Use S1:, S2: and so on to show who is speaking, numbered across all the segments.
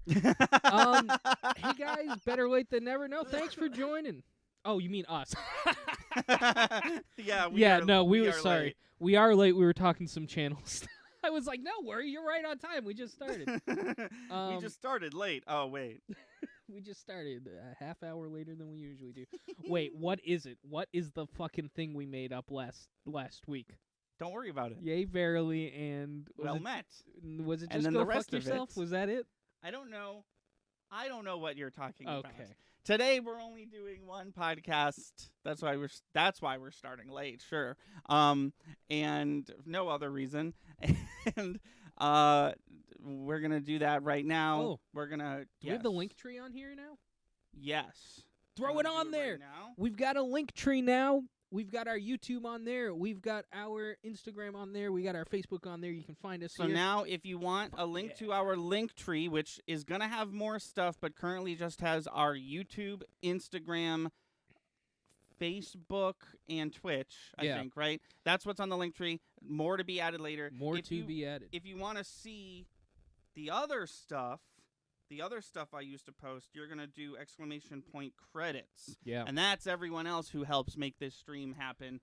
S1: Hey guys, better late than never. No, thanks for joining. Oh, you mean us?
S2: Yeah,
S1: we were
S2: are
S1: sorry.
S2: late.
S1: We are late. We were talking some channels. I was like, no worry, you're right on time. We just started.
S2: We just started late. Oh wait.
S1: We just started a half hour later than we usually do. Wait, what is it? What is the fucking thing we made up last week?
S2: Don't worry about it.
S1: Yay, verily, and
S2: Well met.
S1: was it
S2: And
S1: just
S2: then
S1: go
S2: the rest
S1: fuck
S2: of
S1: yourself?
S2: it.
S1: Was that it?
S2: I don't know. I don't know what you're talking about.
S1: Okay.
S2: Today we're only doing one podcast. That's why we're starting late. Sure. And no other reason. And we're gonna do that right now.
S1: Oh.
S2: We're gonna.
S1: Do we have the link tree on here now?
S2: Yes.
S1: Throw it on there.
S2: Right now?
S1: We've got a link tree now. We've got our YouTube on there. We've got our Instagram on there. We got our Facebook on there. You can find us
S2: So
S1: here.
S2: now, if you want a link to our link tree, which is going to have more stuff, but currently just has our YouTube, Instagram, Facebook, and Twitch, I think, right? That's what's on the link tree. More to be added later.
S1: More to be added.
S2: If you want to see the other stuff I used to post, you're going to do ! Credits.
S1: Yeah.
S2: And that's everyone else who helps make this stream happen.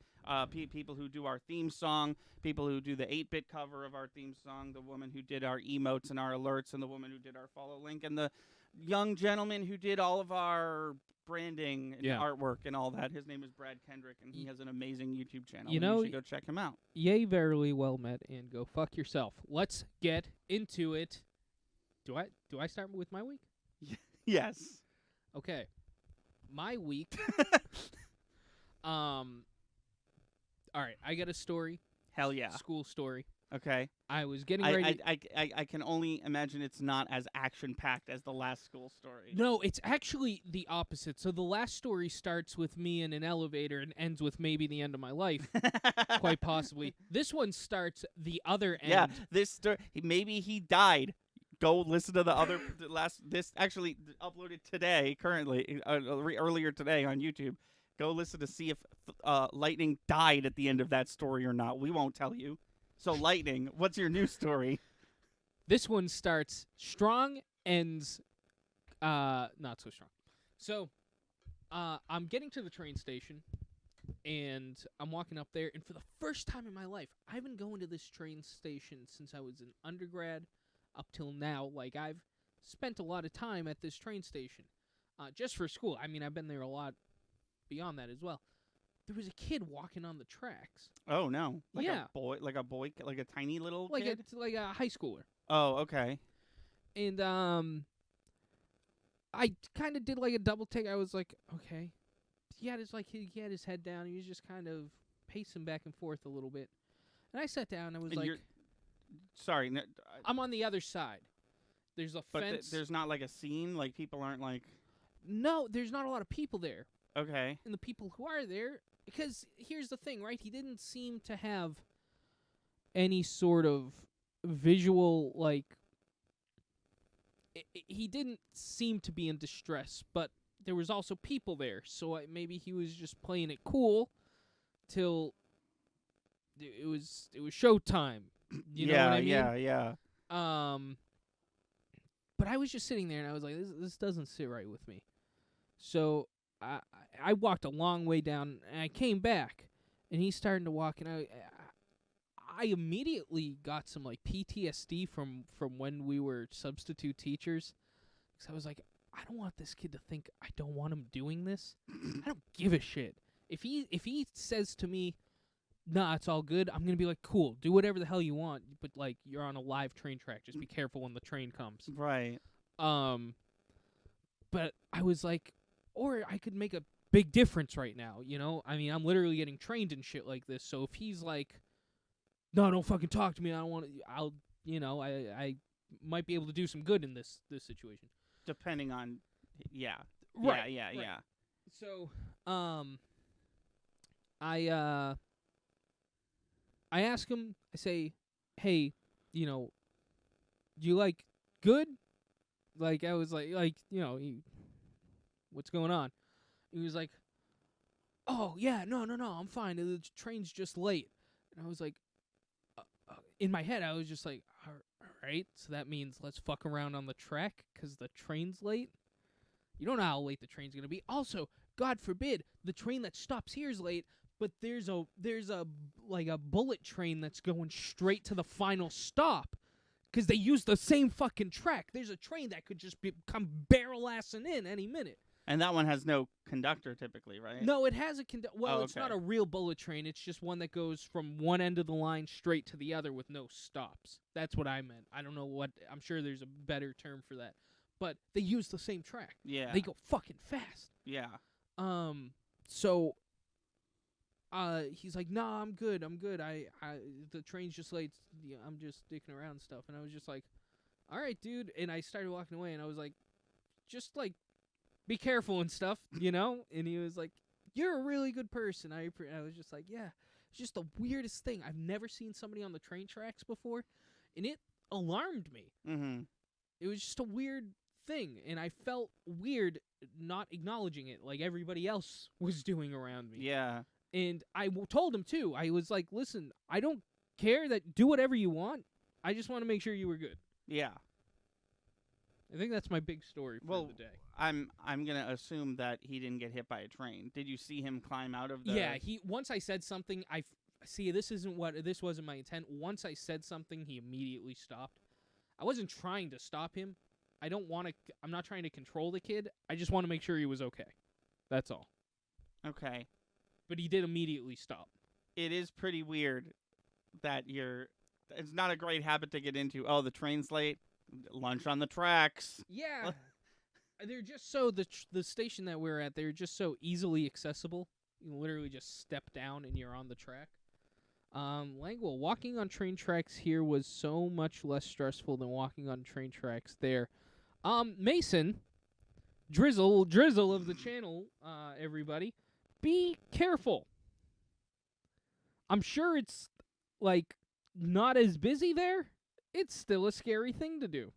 S2: People who do our theme song, people who do the 8-bit cover of our theme song, the woman who did our emotes and our alerts, and the woman who did our follow link, and the young gentleman who did all of our branding and artwork and all that. His name is Brad Kendrick, and he has an amazing YouTube channel. You should go check him out.
S1: Yay, verily, well met, and go fuck yourself. Let's get into it. Do I start with my week?
S2: Yes.
S1: Okay. My week. All right, I got a story.
S2: Hell yeah.
S1: School story.
S2: Okay.
S1: I was getting ready.
S2: I can only imagine it's not as action-packed as the last school story.
S1: No, it's actually the opposite. So the last story starts with me in an elevator and ends with maybe the end of my life, quite possibly. This one starts the other end.
S2: Yeah, this story. Maybe he died. Go listen to the other This actually uploaded today, currently, earlier today on YouTube. Go listen to see if Lightning died at the end of that story or not. We won't tell you. So, Lightning, what's your new story?
S1: This one starts strong, ends not so strong. So, I'm getting to the train station, and I'm walking up there, and for the first time in my life, I've been going to this train station since I was an undergrad up till now. Like, I've spent a lot of time at this train station just for school. I mean, I've been there a lot beyond that as well. There was a kid walking on the tracks.
S2: Oh, no. Like
S1: a
S2: boy, like a tiny little kid?
S1: Like a high schooler.
S2: Oh, okay.
S1: And I kind of did like a double take. I was like, okay. He had his head down. He was just kind of pacing back and forth a little bit. And I sat down and I was
S2: sorry. No,
S1: I'm on the other side. There's a fence.
S2: But there's not like a scene? Like people aren't like...
S1: No, there's not a lot of people there.
S2: Okay.
S1: And the people who are there... Because here's the thing, right? He didn't seem to have any sort of visual, like... He didn't seem to be in distress, but there was also people there. So maybe he was just playing it cool till it was showtime. You know what I mean?
S2: Yeah.
S1: But I was just sitting there, and I was like, this doesn't sit right with me. So I walked a long way down, and I came back, and he's starting to walk, and I immediately got some like PTSD from when we were substitute teachers, because I was like, I don't want this kid to think I don't want him doing this. I don't give a shit. If he says to me, nah, it's all good, I'm going to be like, cool, do whatever the hell you want, but, like, you're on a live train track. Just be careful when the train comes.
S2: Right.
S1: But I was like, or I could make a big difference right now, you know? I mean, I'm literally getting trained in shit like this, so if he's like, no, don't fucking talk to me, I don't want to, I might be able to do some good in this situation.
S2: Depending on, yeah.
S1: Right.
S2: Yeah.
S1: So, I ask him, I say, hey, do you like good? Like, I was like, what's going on? He was like, oh, yeah, no, I'm fine. The train's just late. And I was like, in my head, I was just like, are right, so that means let's fuck around on the track because the train's late. You don't know how late the train's going to be. Also, God forbid, the train that stops here is late, but there's a bullet train that's going straight to the final stop because they use the same fucking track. There's a train that could just come barrel-assing in any minute.
S2: And that one has no conductor typically, right?
S1: No, it has a Well, it's
S2: okay.
S1: not a real bullet train. It's just one that goes from one end of the line straight to the other with no stops. That's what I meant. I don't know what. I'm sure there's a better term for that. But they use the same track.
S2: Yeah.
S1: They go fucking fast.
S2: Yeah.
S1: So he's like, "Nah, I'm good. The train's just late. I'm just dicking around and stuff." And I was just like, "All right, dude." And I started walking away, and I was like, "Just like, be careful and stuff, you know?" And he was like, "You're a really good person." I was just like, "Yeah." It's just the weirdest thing. I've never seen somebody on the train tracks before, and it alarmed me.
S2: Mm-hmm.
S1: It was just a weird thing, and I felt weird not acknowledging it like everybody else was doing around me.
S2: Yeah.
S1: And I told him, too. I was like, "Listen, I don't care. Do whatever you want. I just want to make sure you were good."
S2: Yeah.
S1: I think that's my big story for the day.
S2: I'm gonna assume that he didn't get hit by a train. Did you see him climb out of the?
S1: Yeah, once I said something, see. This wasn't my intent. Once I said something, he immediately stopped. I wasn't trying to stop him. I'm not trying to control the kid. I just want to make sure he was okay. That's all.
S2: Okay.
S1: But he did immediately stop.
S2: It is pretty weird that it's not a great habit to get into. Oh, the train's late. Lunch on the tracks.
S1: Yeah. They're just so the station that we're at, they're just so easily accessible. You literally just step down and you're on the track. Langwell, walking on train tracks here was so much less stressful than walking on train tracks there. Mason, Drizzle of the channel, everybody, be careful. I'm sure it's like not as busy there. It's still a scary thing to do.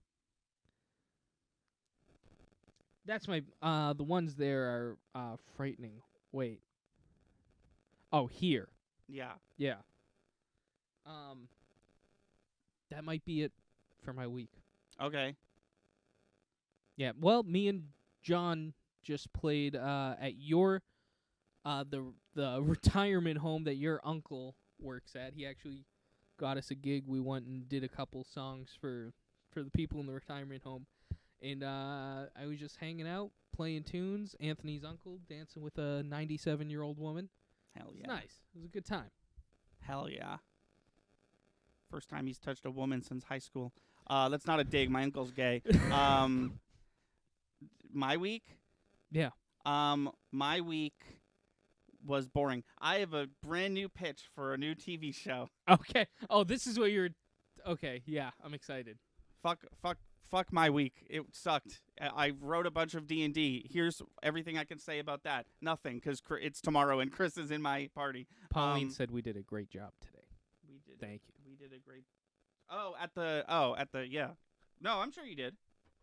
S1: That's my the ones there are frightening. Wait. Oh, here.
S2: Yeah.
S1: Yeah. That might be it for my week.
S2: Okay.
S1: Yeah. Well, me and John just played at your the retirement home that your uncle works at. He actually got us a gig. We went and did a couple songs for the people in the retirement home. And I was just hanging out, playing tunes. Anthony's uncle dancing with a 97-year-old woman.
S2: Hell yeah.
S1: It was nice. It was a good time.
S2: Hell yeah. First time he's touched a woman since high school. That's not a dig. My uncle's gay. My week?
S1: Yeah.
S2: My week was boring. I have a brand new pitch for a new TV show.
S1: Okay. Oh, this is what you're... Okay, yeah, I'm excited.
S2: Fuck my week. It sucked. I wrote a bunch of D&D. Here's everything I can say about that. Nothing, because it's tomorrow and Chris is in my party.
S1: Pauline said we did a great job today.
S2: We did.
S1: Thank you.
S2: We did a great... yeah. No, I'm sure you did.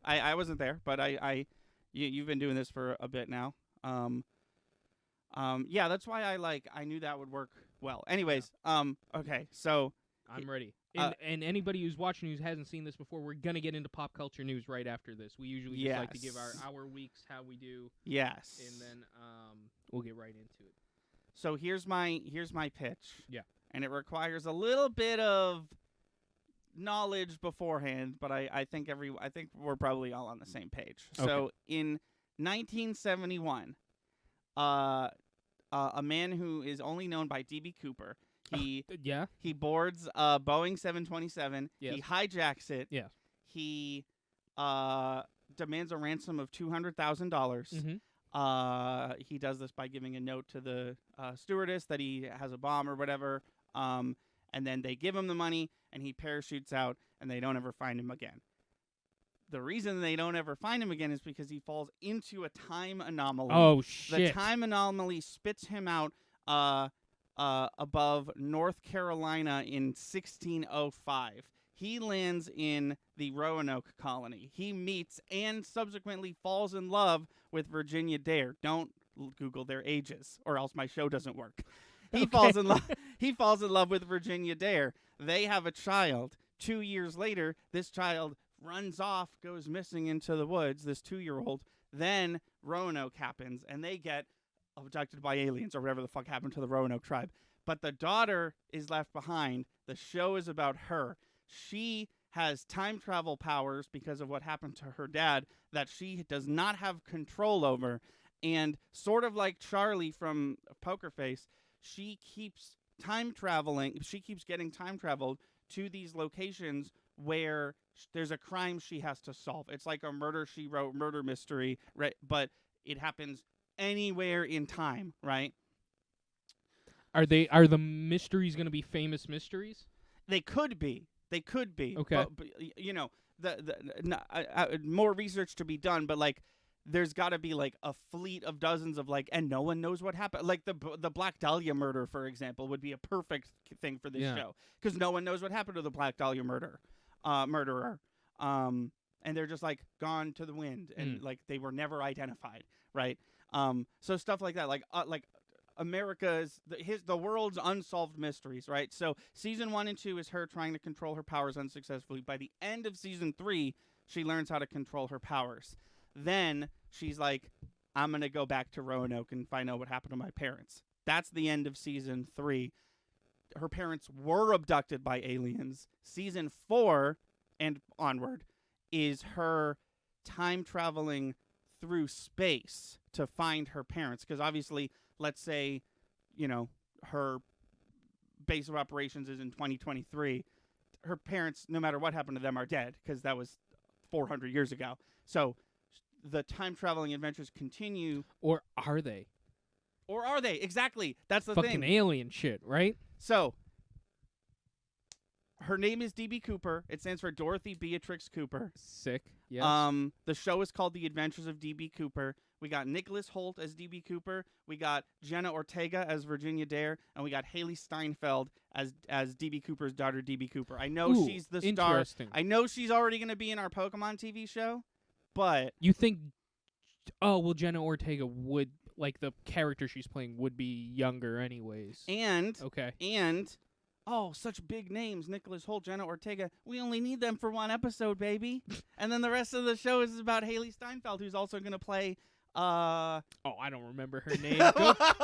S2: I wasn't there, but you've been doing this for a bit now. Yeah, that's why I knew that would work well. Anyways, okay, so...
S1: I'm ready. And anybody who's watching who hasn't seen this before, we're going to get into pop culture news right after this. We usually just like to give our weeks, how we do.
S2: Yes.
S1: And then we'll get right into it.
S2: So here's my pitch.
S1: Yeah.
S2: And it requires a little bit of knowledge beforehand, but I think we're probably all on the same page.
S1: Okay.
S2: So in 1971, a man who is only known by D.B. Cooper, he boards a Boeing 727.
S1: Yes.
S2: He hijacks it.
S1: Yes.
S2: He demands a ransom of $200,000.
S1: Mm-hmm.
S2: He does this by giving a note to the stewardess that he has a bomb or whatever. And then they give him the money, and he parachutes out, and they don't ever find him again. The reason they don't ever find him again is because he falls into a time anomaly.
S1: Oh, shit.
S2: The time anomaly spits him out above North Carolina in 1605. He lands in the Roanoke colony. He meets and subsequently falls in love with Virginia Dare. Don't Google their ages, or else my show doesn't work. He falls in love with Virginia Dare. They have a child. 2 years later, this child runs off, goes missing into the woods, this 2-year-old. Then Roanoke happens, and they get abducted by aliens or whatever the fuck happened to the Roanoke tribe. But the daughter is left behind. The show is about her. She has time travel powers because of what happened to her dad that she does not have control over. And sort of like Charlie from Poker Face, she keeps time traveling. She keeps getting time traveled to these locations where there's a crime she has to solve. It's like a Murder, She Wrote murder mystery, right? But it happens anywhere in time, right?
S1: Are the mysteries going to be famous mysteries?
S2: They could be. They could be.
S1: Okay.
S2: But you know, more research to be done, but like there's got to be like a fleet of dozens of like, and no one knows what happened. Like the Black Dahlia murder, for example, would be a perfect thing for this show because no one knows what happened to the Black Dahlia murderer. And they're just like gone to the wind, and like they were never identified, right? So stuff like that, like America's the world's unsolved mysteries, right? So season 1 and 2 is her trying to control her powers unsuccessfully. By the end of season 3, she learns how to control her powers. Then she's like, I'm gonna go back to Roanoke and find out what happened to my parents. That's the end of season 3. Her parents were abducted by aliens. Season 4 and onward is her time traveling through space to find her parents. Because obviously, let's say, her base of operations is in 2023. Her parents, no matter what happened to them, are dead because that was 400 years ago. So the time traveling adventures continue.
S1: Or are they?
S2: Or are they? Exactly. That's the
S1: fucking
S2: thing.
S1: Alien shit, right?
S2: So her name is D.B. Cooper. It stands for Dorothy Beatrix Cooper.
S1: Sick. Yes.
S2: The show is called The Adventures of D.B. Cooper. We got Nicholas Hoult as D.B. Cooper. We got Jenna Ortega as Virginia Dare, and we got Haley Steinfeld as D.B. Cooper's daughter, D.B. Cooper. I know she's the star.
S1: Interesting.
S2: I know she's already going to be in our Pokemon TV show, but
S1: you think? Oh well, Jenna Ortega would like the character she's playing would be younger, anyways.
S2: And
S1: okay.
S2: Oh, such big names. Nicholas Hoult, Jenna Ortega. We only need them for one episode, baby. And then the rest of the show is about Haley Steinfeld, who's also going to play...
S1: I don't remember her name.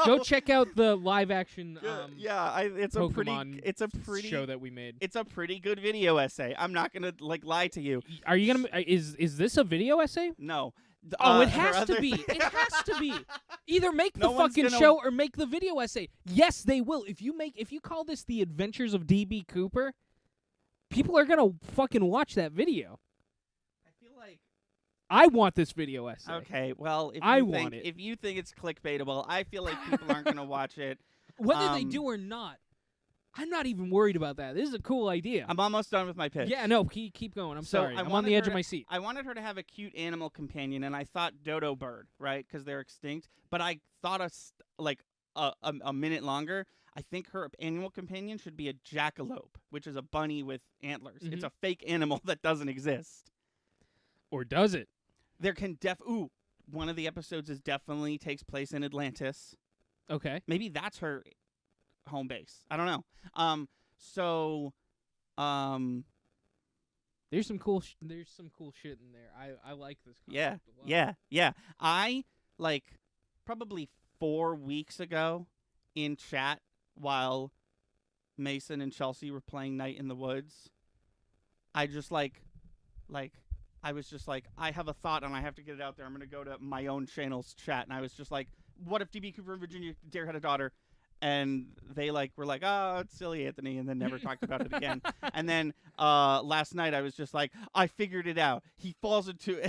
S1: Go check out the live action
S2: it's
S1: Pokemon
S2: a pretty
S1: show that we made.
S2: It's a pretty good video essay. I'm not going to lie to you.
S1: Are you going to is this a video essay?
S2: No.
S1: It has to be. It has to be. Either make the fucking show or make the video essay. Yes, they will. If you call this The Adventures of D.B. Cooper, people are gonna fucking watch that video.
S2: I feel like
S1: I want this video essay.
S2: Okay, well, if you think it's clickbaitable, I feel like people aren't gonna watch it.
S1: Whether they do or not, I'm not even worried about that. This is a cool idea.
S2: I'm almost done with my pitch.
S1: Yeah, no, keep going. I'm sorry. I'm on the edge of my seat.
S2: I wanted her to have a cute animal companion, and I thought dodo bird, right, because they're extinct. But I thought a minute longer. I think her animal companion should be a jackalope, which is a bunny with antlers.
S1: Mm-hmm.
S2: It's a fake animal that doesn't exist.
S1: Or does it?
S2: There can one of the episodes definitely takes place in Atlantis.
S1: Okay.
S2: Maybe that's her home base. I don't know.
S1: There's some cool shit in there. I like this concept a lot.
S2: Yeah. I probably 4 weeks ago in chat while Mason and Chelsea were playing Night in the Woods, I just I was just like, I have a thought and I have to get it out there. I'm going to go to my own channel's chat. And I was just like, what if D.B. Cooper and Virginia Dare had a daughter? And they were like, oh, it's silly, Anthony, and then never talked about it again. And then last night I was just like, I figured it out. He falls into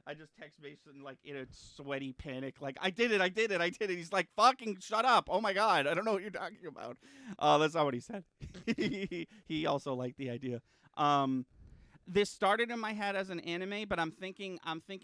S2: I just text Mason in a sweaty panic, I did it. He's like, fucking shut up. Oh my God, I don't know what you're talking about. That's not what he said. He also liked the idea. This started in my head as an anime, but I'm thinking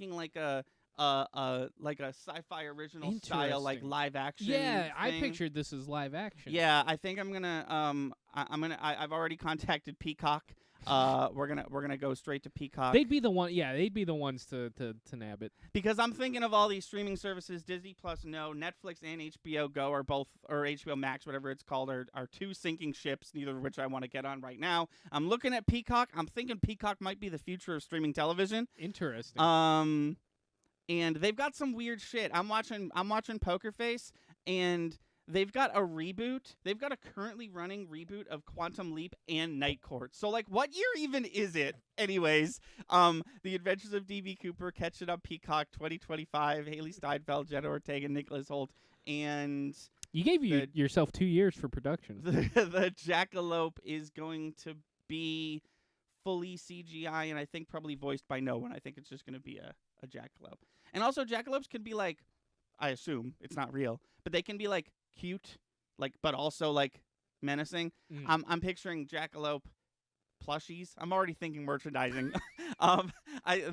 S2: like a sci-fi original style, live action.
S1: Yeah,
S2: thing.
S1: I pictured this as live action.
S2: Yeah, I think I'm gonna I've already contacted Peacock we're gonna go straight to Peacock.
S1: They'd be the one. Yeah, they'd be the ones to nab it.
S2: Because I'm thinking of all these streaming services, Disney Plus, no, Netflix and HBO Go are both, or HBO Max, whatever it's called, are two sinking ships, neither of which I want to get on right now. I'm looking at Peacock. I'm thinking Peacock might be the future of streaming television.
S1: Interesting.
S2: And they've got some weird shit. I'm watching Poker Face, and they've got a reboot. They've got a currently running reboot of Quantum Leap and Night Court. So, like, what year even is it? Anyways, The Adventures of D.B. Cooper, catch it on Peacock 2025. Haley Steinfeld, Jenna Ortega, Nicholas Hoult, and
S1: you gave yourself 2 years for production.
S2: The Jackalope is going to be fully CGI, and I think probably voiced by no one. I think it's just going to be a jackalope. And also, jackalopes can be like, I assume it's not real, but they can be like cute, like, but also like menacing. I'm picturing jackalope plushies. I'm already thinking merchandising.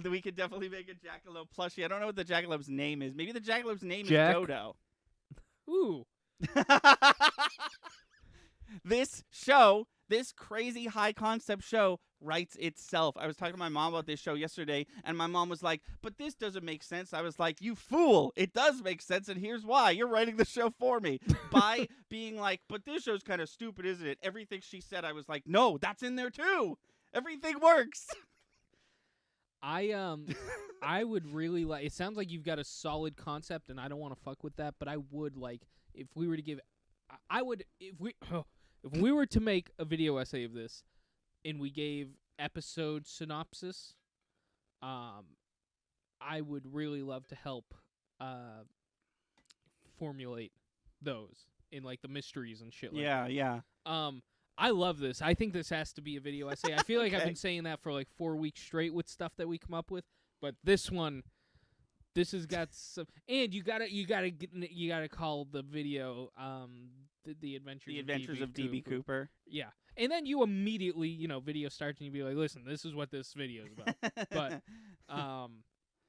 S2: We could definitely make a jackalope plushie. I don't know what the jackalope's name is. Maybe the jackalope's name is Dodo.
S1: Ooh.
S2: This crazy high concept show writes itself. I was talking to my mom about this show yesterday, and my mom was like, but this doesn't make sense. I was like, you fool. It does make sense, and here's why. You're writing the show for me. By being like, but this show's kind of stupid, isn't it? Everything she said, I was like, no, that's in there too. Everything works.
S1: I would really like, it sounds like you've got a solid concept, and I don't want to fuck with that, but I would like, if we were to give, if we were to make a video essay of this, and we gave episode synopsis, I would really love to help formulate those in like the mysteries and shit like that. Yeah. I love this. I think this has to be a video essay. I feel like I've been saying that for like 4 weeks straight with stuff that we come up with, but this one, this has got some, and you gotta call the video the Adventures of D.B. Cooper. Yeah. And then you immediately, video starts and you be like, listen, this is what this video is about. But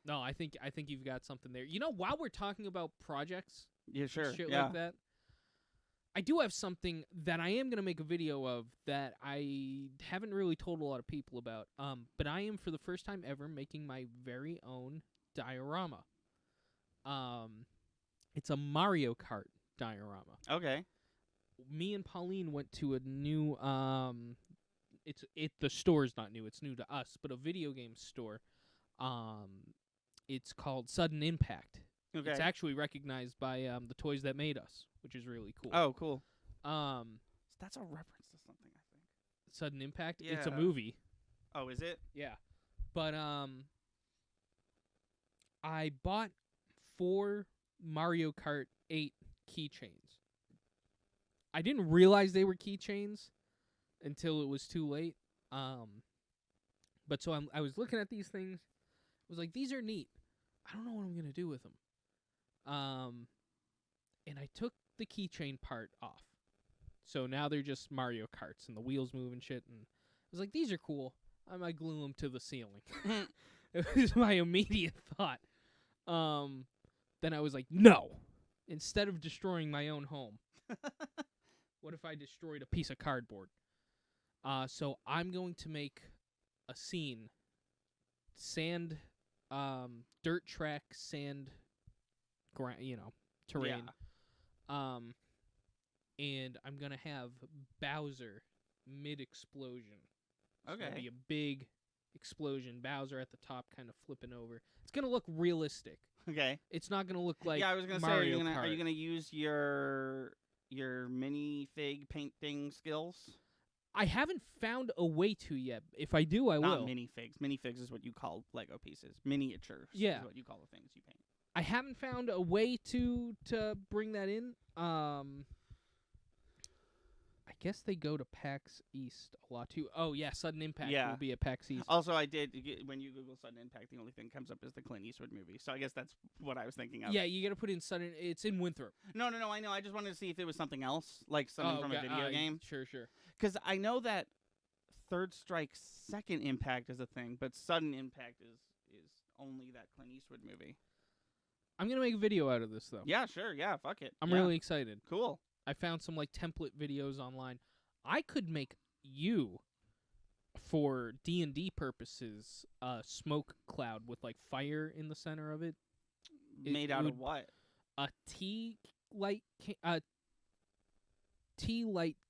S1: no, I think you've got something there. While we're talking about projects, like that, I do have something that I am going to make a video of that I haven't really told a lot of people about. But I am, for the first time ever, making my very own diorama. It's a Mario Kart diorama.
S2: Okay.
S1: Me and Pauline went to a new the store's not new, it's new to us, but a video game store. It's called Sudden Impact. Okay. It's actually recognized by the Toys That Made Us, which is really cool.
S2: Oh, cool. That's a reference to something, I think.
S1: Sudden Impact? Yeah. It's a movie.
S2: Oh, is it?
S1: Yeah. But I bought 4 Mario Kart 8 keychains. I didn't realize they were keychains until it was too late. But so I was looking at these things. I was like, these are neat. I don't know what I'm going to do with them. And I took the keychain part off. So now they're just Mario Karts and the wheels move and shit. And I was like, these are cool. I might glue them to the ceiling. It was my immediate thought. Then I was like, no. Instead of destroying my own home, what if I destroyed a piece of cardboard? So I'm going to make a scene. Sand, dirt track, sand, terrain. Yeah. And I'm going to have Bowser mid-explosion. It's going to be a big explosion. Bowser at the top kind of flipping over. It's going to look realistic.
S2: Okay.
S1: It's not going to look like
S2: I was going to say,
S1: Kart.
S2: Are you going to use your minifig painting skills?
S1: I haven't found a way to yet. If I do, I will.
S2: Not minifigs. Minifigs is what you call Lego pieces. Miniatures is what you call the things you paint.
S1: I haven't found a way to bring that in. I guess they go to PAX East a lot too. Oh yeah, Sudden Impact will be at PAX East.
S2: Also, I did when you Google Sudden Impact, the only thing that comes up is the Clint Eastwood movie. So I guess that's what I was thinking of.
S1: Yeah, you got to put in Sudden. It's in Winthrop.
S2: No, I know. I just wanted to see if it was something else, like something from a video game.
S1: Sure.
S2: Because I know that Third Strike Second Impact is a thing, but Sudden Impact is only that Clint Eastwood movie.
S1: I'm gonna make a video out of this though.
S2: Yeah, sure. Yeah, fuck it.
S1: I'm really excited.
S2: Cool.
S1: I found some like template videos online. I could make you for D&D purposes, a smoke cloud with like fire in the center of it.
S2: Made out of what?
S1: A tea light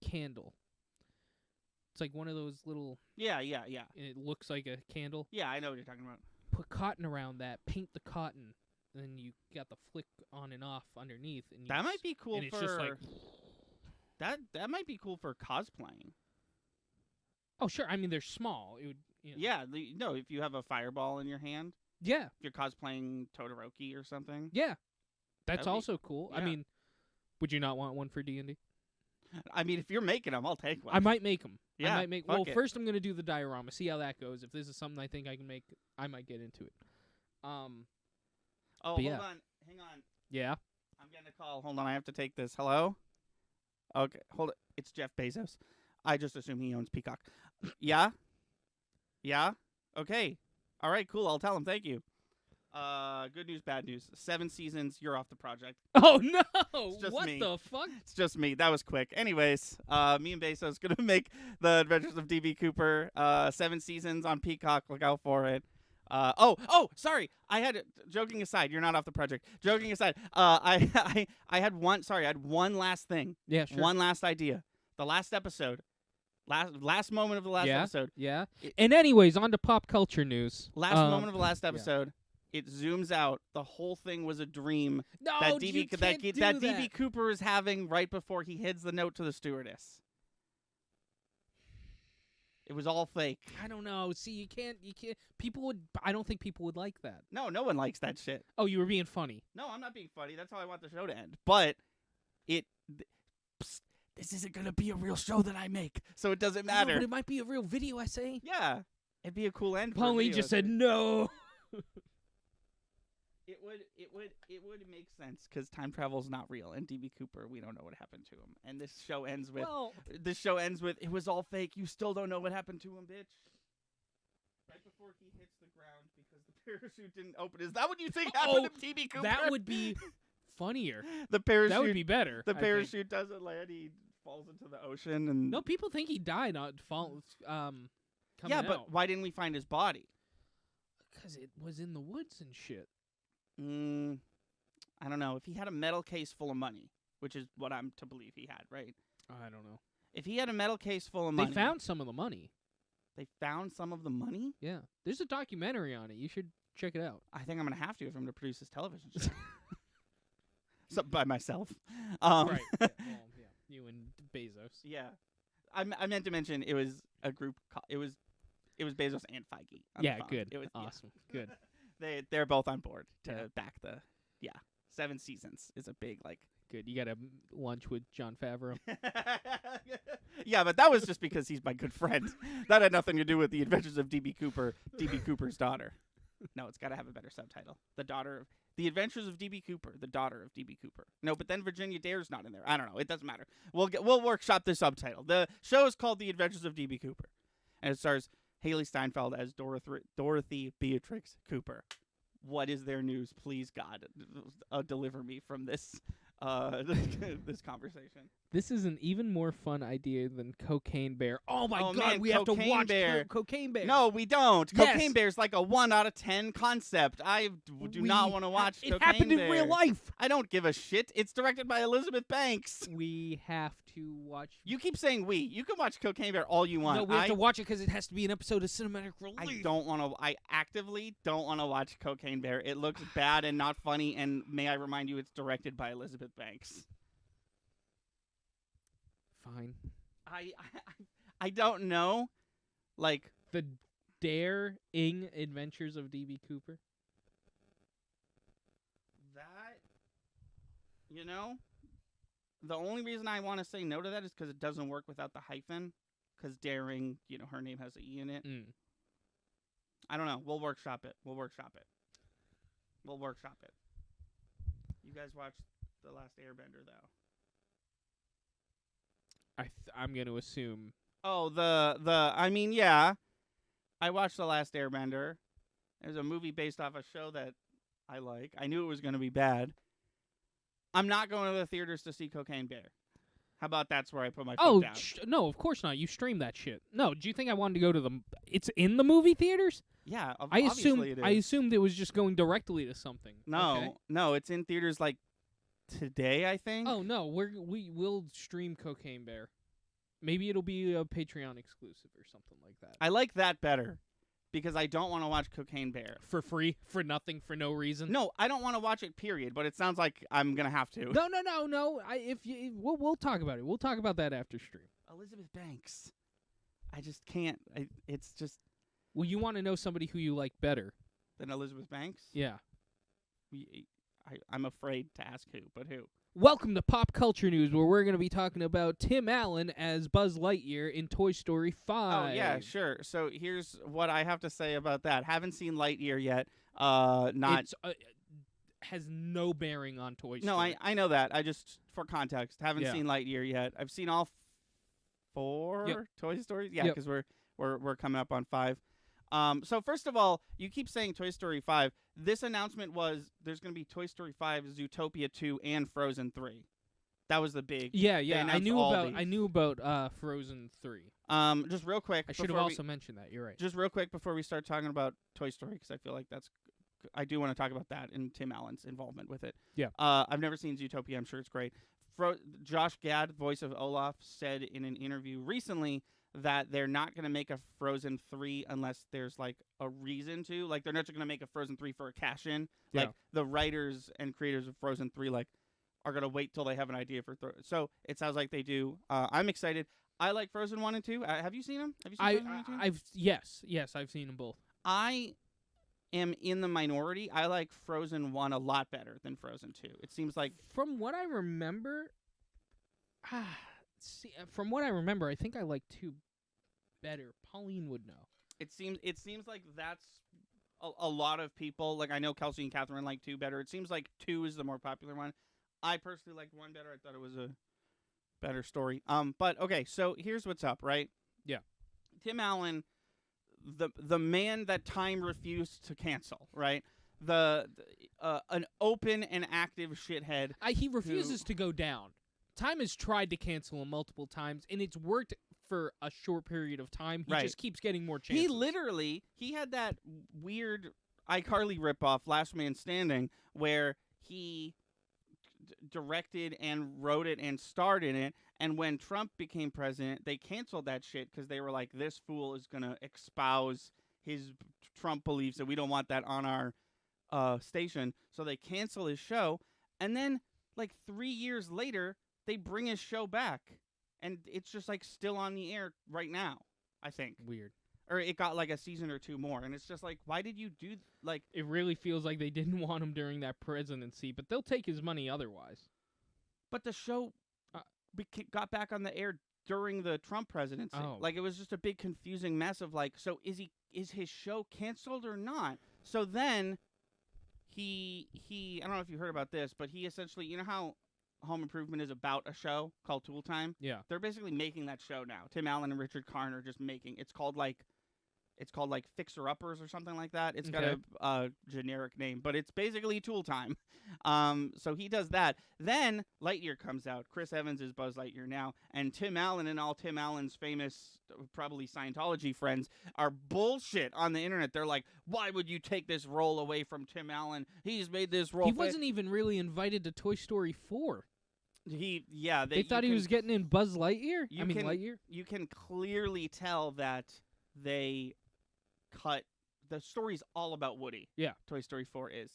S1: candle. It's like one of those little.
S2: Yeah.
S1: And it looks like a candle.
S2: Yeah, I know what you're talking about.
S1: Put cotton around that. Paint the cotton. And then you got the flick on and off underneath. And
S2: That might be cool
S1: and
S2: for.
S1: It's just like,
S2: that might be cool for cosplaying.
S1: oh sure. I mean, they're small. It would. You know.
S2: Yeah. No, if you have a fireball in your hand.
S1: Yeah.
S2: If you're cosplaying Todoroki or something.
S1: Yeah. That's
S2: That'd be-
S1: also cool.
S2: yeah.
S1: I mean, would you not want one for D&D?
S2: I mean, if you're making them, I'll take one.
S1: I might make them.
S2: Yeah,
S1: I might make.
S2: fuck
S1: Well,
S2: it.
S1: first I'm gonna do the diorama. See how that goes. If this is something I think I can make, I might get into it.
S2: Oh,
S1: but
S2: hold
S1: yeah.
S2: on. Hang on.
S1: Yeah.
S2: I'm getting a call. Hold on. I have to take this. Hello? Okay. Hold it. It's Jeff Bezos. I just assume he owns Peacock. Yeah? Yeah? Okay. All right, cool. I'll tell him. Thank you. Good news, bad news. 7 seasons. You're off the project.
S1: Oh no!
S2: just
S1: What
S2: me.
S1: the fuck?
S2: It's just me. That was quick. Anyways, me and Bezos going to make The Adventures of D.B. Cooper. 7 seasons on Peacock. Look out for it. Sorry. I had joking aside. You're not off the project. Joking aside. I had one last thing.
S1: Yeah, sure.
S2: One last idea. The last episode. Last moment of the last episode.
S1: Yeah. And anyways, on to pop culture news.
S2: Last moment of the last episode. It zooms out. The whole thing was a dream
S1: No,
S2: that
S1: you
S2: DB
S1: can't do
S2: that DB Cooper is having right before he heads the note to the stewardess. It was all fake.
S1: I don't know. See, you can't. People would. I don't think people would like that.
S2: No one likes that shit.
S1: Oh, you were being funny.
S2: No, I'm not being funny. That's how I want the show to end. But this isn't gonna be a real show that I make, so it doesn't
S1: I know,
S2: matter.
S1: but it might be a real video essay.
S2: Yeah, it'd be a cool end.
S1: Paul Lee just said no.
S2: It would make sense because time travel is not real, and DB Cooper, we don't know what happened to him. And this show ends with it was all fake. You still don't know what happened to him, bitch. Right before he hits the ground because the parachute didn't open. Is that what you think happened to DB Cooper?
S1: That would be funnier.
S2: The parachute.
S1: That would be better.
S2: The
S1: I think.
S2: parachute doesn't land. He falls into the ocean, and
S1: No, people think he died on coming
S2: yeah, but
S1: out.
S2: why didn't we find his body?
S1: Because it was in the woods and shit.
S2: I don't know. If he had a metal case full of money, which is what I'm to believe he had, right?
S1: I don't know.
S2: If he had a metal case full of money,
S1: They found some of the money.
S2: They found some of the money.
S1: Yeah, there's a documentary on it. You should check it out.
S2: I think I'm gonna have to if I'm gonna produce this television show. So by myself.
S1: Right. Well, yeah. You and Bezos.
S2: Yeah. I meant to mention it was a group. It was Bezos and Feige. on the
S1: Yeah,
S2: phone.
S1: good.
S2: It was
S1: Awesome. Good.
S2: They're both on board to
S1: Yeah.
S2: back the 7 seasons is a big like.
S1: Good. You got a lunch with Jon Favreau.
S2: Yeah, but that was just because he's my good friend. That had nothing to do with the Adventures of DB Cooper, DB Cooper's daughter. No, it's got to have a better subtitle. The Adventures of DB Cooper, the daughter of DB Cooper. No, but then Virginia Dare's not in there. I don't know. It doesn't matter. We'll workshop the subtitle. The show is called The Adventures of DB Cooper, and it stars Haley Steinfeld as Dorothy Beatrix Cooper. What is their news? Please, God, deliver me from this this conversation.
S1: This is an even more fun idea than Cocaine Bear. Oh my God,
S2: man,
S1: we have to
S2: Cocaine
S1: watch
S2: Bear.
S1: Cocaine Bear.
S2: No, we don't.
S1: Yes.
S2: Cocaine Bear's like a 1 out of 10 concept. I do not want to watch
S1: It
S2: Cocaine
S1: happened
S2: Bear.
S1: in real life.
S2: I don't give a shit. It's directed by Elizabeth Banks.
S1: We have to watch.
S2: You keep saying we. You can watch Cocaine Bear all you want.
S1: No, we have to watch it because it has to be an episode of cinematic relief.
S2: I actively don't want to watch Cocaine Bear. It looks bad and not funny, and may I remind you, it's directed by Elizabeth Banks.
S1: Fine.
S2: I don't know. Like,
S1: The Daring Adventures of DB Cooper.
S2: that, the only reason I want to say no to that is because it doesn't work without the hyphen. Because Daring, her name has an E in it. I don't know. We'll workshop it. You guys watched The Last Airbender, though.
S1: I'm going to assume.
S2: Oh, I watched The Last Airbender. It was a movie based off a show that I like. I knew it was going to be bad. I'm not going to the theaters to see Cocaine Bear. How about that's where I put my foot
S1: Oh,
S2: down?
S1: no, of course not. You stream that shit. No, do you think I wanted to go to the... It's in the movie theaters?
S2: Yeah,
S1: I
S2: obviously it is.
S1: I assumed it was just going directly to something.
S2: No,
S1: Okay.
S2: no, it's in theaters like today, I think.
S1: Oh, no, we will stream Cocaine Bear. Maybe it'll be a Patreon exclusive or something like that.
S2: I like that better because I don't want to watch Cocaine Bear.
S1: For free? For nothing? For no reason?
S2: No, I don't want to watch it, period, but it sounds like I'm going to have to.
S1: No. We'll talk about it. We'll talk about that after stream.
S2: Elizabeth Banks. I just can't. It's just...
S1: Well, you want to know somebody who you like better.
S2: Than Elizabeth Banks?
S1: Yeah.
S2: I'm afraid to ask who, but who?
S1: Welcome to Pop Culture News, where we're going to be talking about Tim Allen as Buzz Lightyear in Toy Story 5.
S2: Oh, yeah, sure. So here's what I have to say about that. Haven't seen Lightyear yet. Not...
S1: It's, has no bearing on Toy Story.
S2: No, I know that. I just, for context, haven't
S1: Yeah.
S2: seen Lightyear yet. I've seen all 4
S1: Yep.
S2: Toy Stories. Yeah,
S1: Yep.
S2: because we're coming up on 5. So first of all, you keep saying Toy Story 5. This announcement was there's going to be Toy Story 5, Zootopia 2, and Frozen 3. That was the big.
S1: Yeah.
S2: they
S1: I
S2: announced
S1: knew
S2: all
S1: about
S2: these.
S1: I knew about Frozen 3.
S2: Just real quick.
S1: I should have
S2: before
S1: also mentioned that. You're right.
S2: Just real quick before we start talking about Toy Story, because I feel like I do want to talk about that and Tim Allen's involvement with it.
S1: Yeah.
S2: I've never seen Zootopia. I'm sure it's great. Josh Gad, voice of Olaf, said in an interview recently that they're not going to make a Frozen 3 unless there's, like, a reason to. Like, they're not just going to make a Frozen 3 for a cash-in.
S1: Yeah.
S2: Like, the writers and creators of Frozen 3, like, are going to wait till they have an idea for... So, it sounds like they do. I'm excited. I like Frozen 1 and 2. Have you seen them? Have you seen Frozen 1 and 2?
S1: Yes, I've seen them both.
S2: I am in the minority. I like Frozen 1 a lot better than Frozen 2. It seems like...
S1: From what I remember... from what I remember, I think I like 2 better. Pauline would know.
S2: It seems like that's a lot of people. Like, I know Kelsey and Catherine like 2 better. It seems like 2 is the more popular one. I personally liked 1 better. I thought it was a better story. But okay, so here's what's up, right?
S1: Yeah.
S2: Tim Allen, the man that time refused to cancel, right? An open and active shithead.
S1: He refuses to go down. Time has tried to cancel him multiple times, and it's worked for a short period of time. He
S2: Right.
S1: just keeps getting more chances.
S2: He had that weird iCarly ripoff, Last Man Standing, where he directed and wrote it and starred in it. And when Trump became president, they canceled that shit because they were like, this fool is going to espouse his Trump beliefs, and we don't want that on our station. So they cancel his show. And then, like, 3 years later, they bring his show back. And it's just, like, still on the air right now, I think.
S1: Weird.
S2: Or it got, like, a season or 2 more. And it's just like, why did you do, like...
S1: It really feels like they didn't want him during that presidency, but they'll take his money otherwise.
S2: But the show got back on the air during the Trump presidency.
S1: Oh.
S2: Like, it was just a big confusing mess of, like, so is his show canceled or not? So then he I don't know if you heard about this, but he essentially, you know how Home Improvement is about a show called Tool Time?
S1: Yeah.
S2: They're basically making that show now. Tim Allen and Richard Karn are just making. It's called like Fixer Uppers or something like that. It's got a generic name, but it's basically Tool Time. So he does that. Then Lightyear comes out. Chris Evans is Buzz Lightyear now, and Tim Allen and all Tim Allen's famous, probably Scientology friends are bullshit on the internet. They're like, "Why would you take this role away from Tim Allen? He's made this role."
S1: He wasn't even really invited to Toy Story 4.
S2: They
S1: thought he was getting in Buzz Lightyear. Lightyear.
S2: You can clearly tell that they cut the story's all about Woody.
S1: Yeah.
S2: Toy Story 4 is.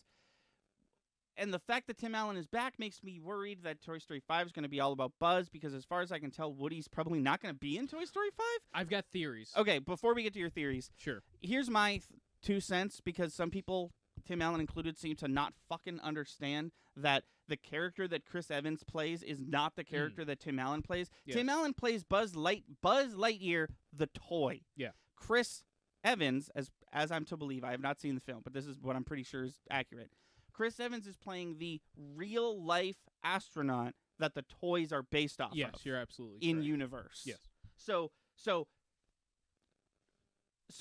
S2: And the fact that Tim Allen is back makes me worried that Toy Story 5 is going to be all about Buzz, because as far as I can tell, Woody's probably not going to be in Toy Story 5.
S1: I've got theories.
S2: Okay, before we get to your theories,
S1: Sure.
S2: here's my 2 cents, because some people, Tim Allen included, seem to not fucking understand that the character that Chris Evans plays is not the character that Tim Allen plays.
S1: Yes.
S2: Tim Allen plays Buzz Lightyear, the toy.
S1: Yeah.
S2: Chris Evans, as I'm to believe, I have not seen the film, but this is what I'm pretty sure is accurate. Chris Evans is playing the real-life astronaut that the toys are based off of.
S1: Yes, you're absolutely
S2: in
S1: correct.
S2: universe.
S1: Yes.
S2: So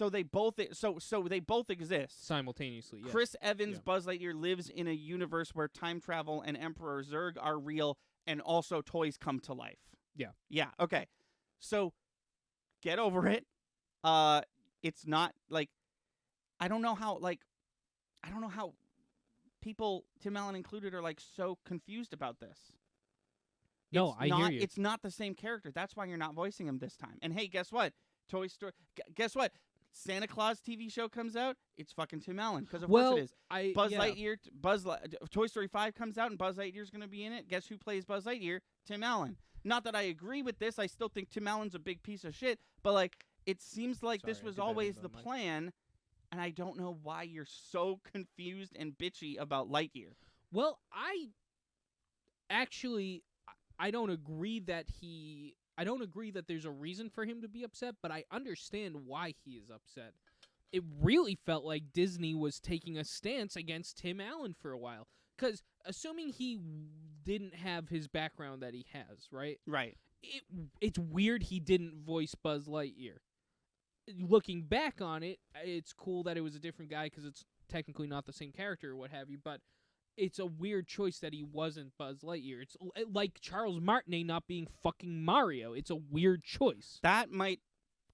S2: they both exist
S1: Simultaneously, yes.
S2: Chris Evans,
S1: Yeah.
S2: Buzz Lightyear, lives in a universe where time travel and Emperor Zurg are real, and also toys come to life.
S1: Yeah.
S2: Yeah. Okay. So get over it. It's not like I don't know how people, Tim Allen included, are like so confused about this.
S1: No, I hear you.
S2: It's not the same character. That's why you're not voicing him this time. And hey, guess what? Toy Story. Guess what? Santa Claus TV show comes out. It's fucking Tim Allen because of course it is. Lightyear. Toy Story 5 comes out and Buzz Lightyear's going to be in it. Guess who plays Buzz Lightyear? Tim Allen. Not that I agree with this. I still think Tim Allen's a big piece of shit. But like, it seems like this was always the plan. And I don't know why you're so confused and bitchy about Lightyear.
S1: Well, I don't agree that there's a reason for him to be upset, but I understand why he is upset. It really felt like Disney was taking a stance against Tim Allen for a while. Because assuming he didn't have his background that he has, right?
S2: Right.
S1: It's weird he didn't voice Buzz Lightyear. Looking back on it, it's cool that it was a different guy because it's technically not the same character or what have you, but it's a weird choice that he wasn't Buzz Lightyear. It's like Charles Martinet not being fucking Mario. It's a weird choice.
S2: That might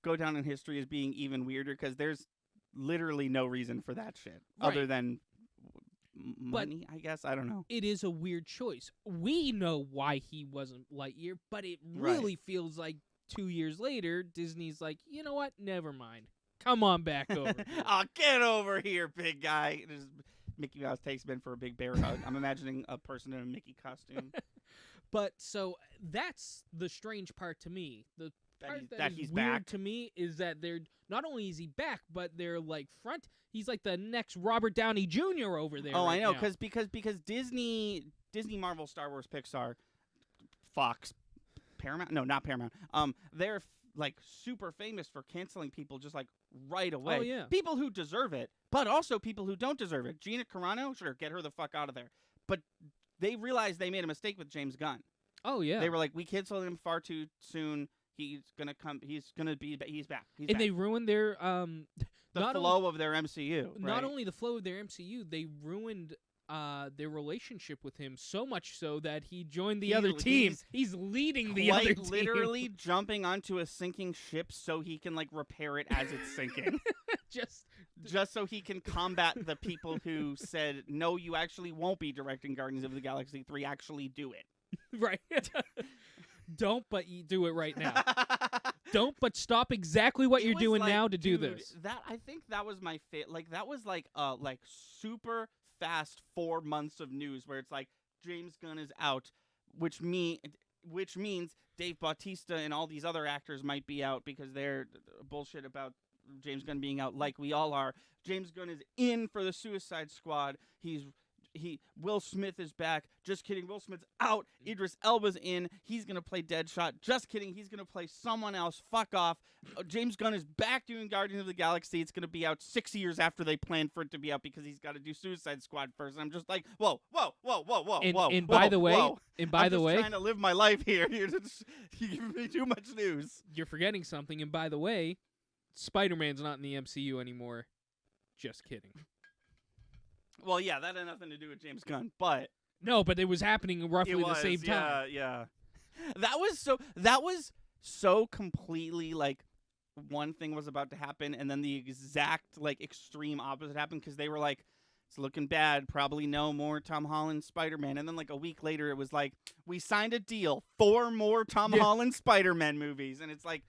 S2: go down in history as being even weirder because there's literally no reason for that shit other than money, I guess. I don't know.
S1: It is a weird choice. We know why he wasn't Lightyear, but it really feels like 2 years later, Disney's like, you know what? Never mind. Come on back over.
S2: Oh, get over here, big guy. Mickey Mouse takes Ben for a big bear hug. I'm imagining a person in a Mickey costume.
S1: But so that's the strange part to me. The part that
S2: he's
S1: weird
S2: back
S1: to me is that they're not only is he back, but they're like he's like the next Robert Downey Jr. over there.
S2: Oh,
S1: right
S2: I know,
S1: now.
S2: because Disney, Marvel, Star Wars, Pixar, Fox, Paramount. No, not Paramount. They're like super famous for canceling people just like right away.
S1: Oh yeah,
S2: people who deserve it, but also people who don't deserve it. Gina Carano, sure, get her the fuck out of there. But they realized they made a mistake with James Gunn.
S1: Oh yeah,
S2: they were like, we canceled him far too soon. He's back. He's back.
S1: They ruined their
S2: the flow of their MCU. Right?
S1: Not only the flow of their MCU, they ruined their relationship with him so much so that he joined the other team. He's leading the other team.
S2: Literally jumping onto a sinking ship so he can like repair it as it's sinking. just so he can combat the people who said, no, you actually won't be directing Guardians of the Galaxy 3. Actually do it.
S1: Right. Don't, but you do it right now. Don't, but stop exactly what you're doing now to do this.
S2: I think that was my that was like super fast 4 months of news where it's like James Gunn is out, which means Dave Bautista and all these other actors might be out because they're bullshit about James Gunn being out, like we all are. James Gunn is in for the Suicide Squad. Will Smith is back. Just kidding. Will Smith's out. Idris Elba's in. He's going to play Deadshot. Just kidding. He's going to play someone else. Fuck off. James Gunn is back doing Guardians of the Galaxy. It's going to be out 6 years after they planned for it to be out because he's got to do Suicide Squad first. And I'm just like, whoa.
S1: And by the way,
S2: I'm just trying to live my life here. You're giving me too much news.
S1: You're forgetting something. And by the way, Spider-Man's not in the MCU anymore. Just kidding.
S2: Well, yeah, that had nothing to do with James Gunn, but
S1: no, but it was happening roughly the same time.
S2: Yeah. That was so completely like one thing was about to happen, and then the exact like extreme opposite happened because they were like, it's looking bad. Probably no more Tom Holland Spider-Man, and then like a week later, it was like we signed a deal, 4 more Tom Holland Spider-Man movies, and it's like.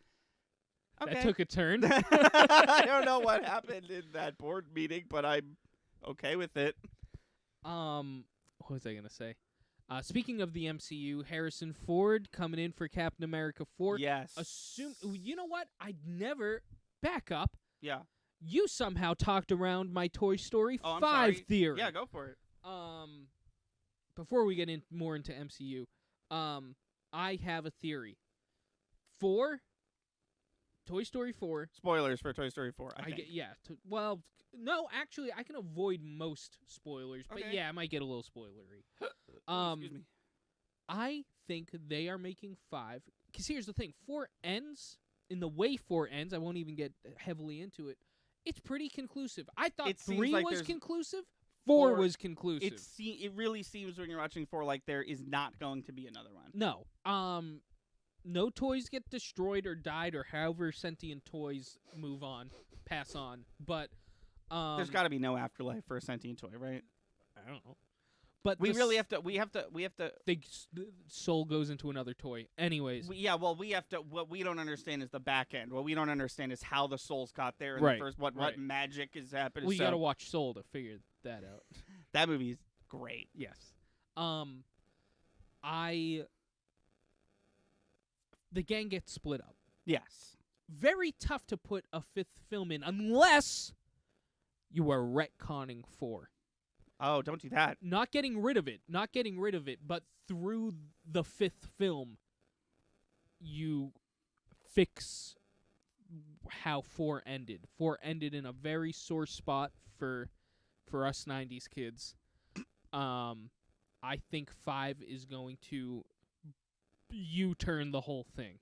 S2: Okay.
S1: That took a turn.
S2: I don't know what happened in that board meeting, but I'm okay with it.
S1: What was I gonna say? Speaking of the MCU, Harrison Ford coming in for Captain America 4.
S2: Yes.
S1: You know what? I'd never back up.
S2: Yeah.
S1: You somehow talked around my Toy Story 5 theory.
S2: Yeah, go for it.
S1: Before we get more into MCU, I have a theory. Toy Story 4.
S2: Spoilers for Toy Story 4, I think.
S1: No, actually, I can avoid most spoilers, but yeah, I might get a little spoilery.
S2: Excuse me.
S1: I think they are making 5. Because here's the thing. 4 ends, in the way 4 ends, I won't even get heavily into it, it's pretty conclusive. I thought 3 was conclusive. 4 was conclusive.
S2: It really seems when you're watching 4 like there is not going to be another one.
S1: No. no toys get destroyed or died or however sentient toys pass on. But
S2: There's got to be no afterlife for a sentient toy, right?
S1: I don't know. But
S2: We have to.
S1: The soul goes into another toy. Anyways.
S2: We have to. What we don't understand is the back end. What we don't understand is how the souls got there in
S1: Right,
S2: the first. What magic is happening.
S1: Well, you gotta watch Soul to figure that out.
S2: That movie's great.
S1: Yes. The gang gets split up.
S2: Yes.
S1: Very tough to put a fifth film in unless you are retconning 4.
S2: Oh, don't do that.
S1: Not getting rid of it, but through the 5th film, you fix how 4 ended. 4 ended in a very sore spot for us 90s kids. I think 5 is going to U-turn the whole thing.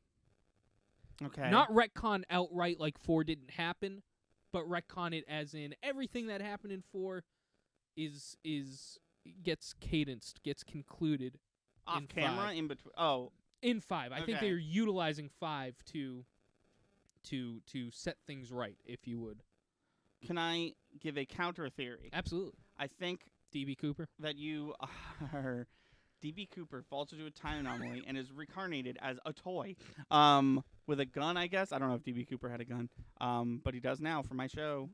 S2: Okay.
S1: Not retcon outright like 4 didn't happen, but retcon it as in everything that happened in 4 gets cadenced, gets concluded
S2: off
S1: in
S2: camera
S1: 5.
S2: in between. Oh,
S1: in 5. I think
S2: Okay.
S1: they're utilizing 5 to set things right, if you would.
S2: can I give a counter theory?
S1: Absolutely.
S2: I think
S1: DB Cooper.
S2: that you are DB Cooper falls into a time anomaly and is reincarnated as a toy, with a gun. I guess I don't know if DB Cooper had a gun, but he does now for my show.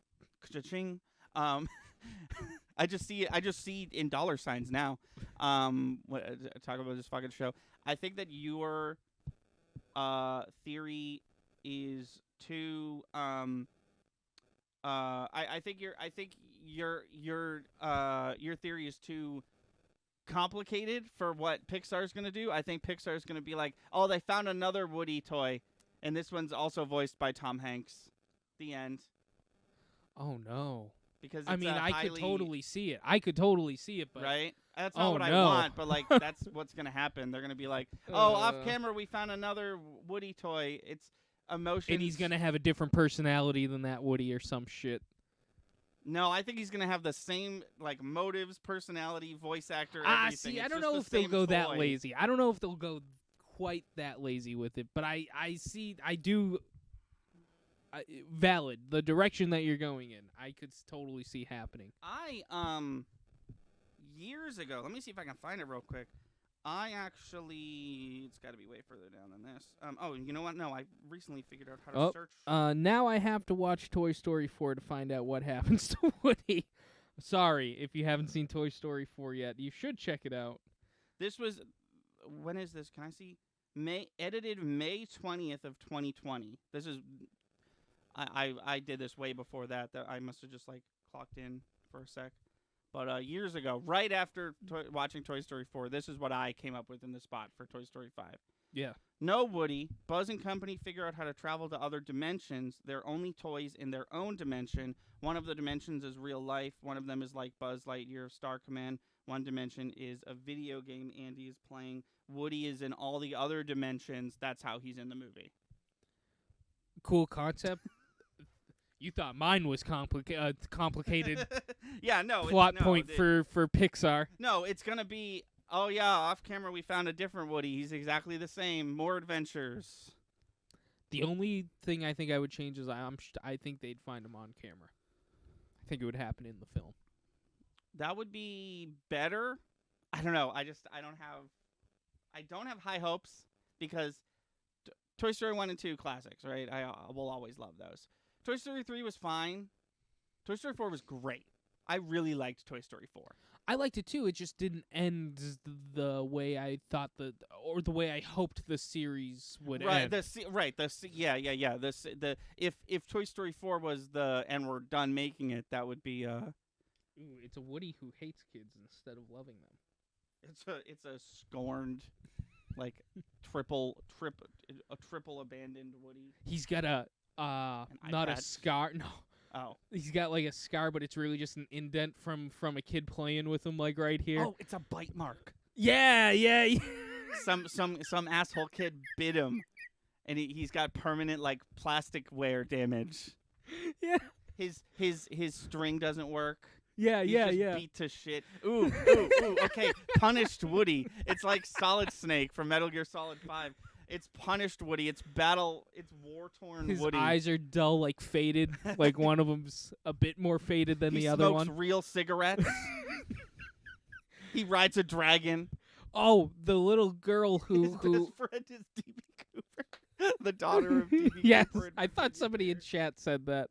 S2: Cha-ching. I just see it in dollar signs now. Talk about this fucking show. I think that your theory is too. I think your theory is too complicated for what Pixar's gonna do. I think Pixar's gonna be like, oh, they found another Woody toy, and this one's also voiced by Tom Hanks. The end.
S1: Oh no.
S2: Because it's
S1: I mean, I
S2: highly,
S1: could totally see it. But
S2: right. That's not what I
S1: no.
S2: want, but like that's what's gonna happen. They're gonna be like, oh, off camera we found another Woody toy. It's emotions.
S1: And he's gonna have a different personality than that Woody or some shit.
S2: No, I think he's gonna have the same like motives, personality, voice actor. Everything.
S1: See,
S2: It's
S1: I don't
S2: just
S1: know
S2: the
S1: if they'll
S2: same
S1: go that
S2: toy.
S1: lazy. I don't know if they'll go quite that lazy with it. But I do. Valid. The direction that you're going in, I could totally see happening.
S2: I years ago. Let me see if I can find it real quick. I actually, it's got to be way further down than this. Oh, you know what? No, I recently figured out how to search.
S1: Now I have to watch Toy Story 4 to find out what happens to Woody. Sorry if you haven't seen Toy Story 4 yet. You should check it out.
S2: This was, when is this? Can I see? Edited May 20th of 2020. This is, I did this way before that. I must have just like clocked in for a sec. But years ago, right after watching Toy Story 4, this is what I came up with in the spot for Toy Story 5.
S1: Yeah.
S2: No Woody. Buzz and company figure out how to travel to other dimensions. They're only toys in their own dimension. One of the dimensions is real life. One of them is like Buzz Lightyear, Star Command. One dimension is a video game Andy is playing. Woody is in all the other dimensions. That's how he's in the movie.
S1: Cool concept. You thought mine was complicated
S2: Yeah, no.
S1: plot point for Pixar.
S2: No, it's going to be, oh yeah, off camera we found a different Woody. He's exactly the same. More adventures.
S1: The only thing I think I would change is I think they'd find him on camera. I think it would happen in the film.
S2: That would be better. I don't know. I don't have high hopes because Toy Story 1 and 2 classics, right? I will always love those. Toy Story 3 was fine. Toy Story 4 was great. I really liked Toy Story 4.
S1: I liked it too. It just didn't end the way I thought or the way I hoped the series would end. If Toy Story 4 was and we're done making it, that would be Ooh, it's a Woody who hates kids instead of loving them.
S2: It's a scorned, like triple abandoned Woody.
S1: He's got a not a scar. No.
S2: Oh.
S1: He's got like a scar, but it's really just an indent from a kid playing with him, like right here.
S2: Oh, it's a bite mark.
S1: Yeah.
S2: Some asshole kid bit him, and he's got permanent like plastic wear damage.
S1: Yeah.
S2: His string doesn't work.
S1: Yeah.
S2: Beat to shit. Ooh. Okay, punished Woody. It's like Solid Snake from Metal Gear Solid 5. It's punished Woody. It's war-torn
S1: His
S2: Woody.
S1: eyes are dull, like faded. Like one of them's a bit more faded than the other one.
S2: He smokes real cigarettes. He rides a dragon.
S1: Oh, the little girl
S2: His best friend is D.B. Cooper, the daughter of D.B.
S1: Yes,
S2: Cooper.
S1: I thought somebody in chat said that.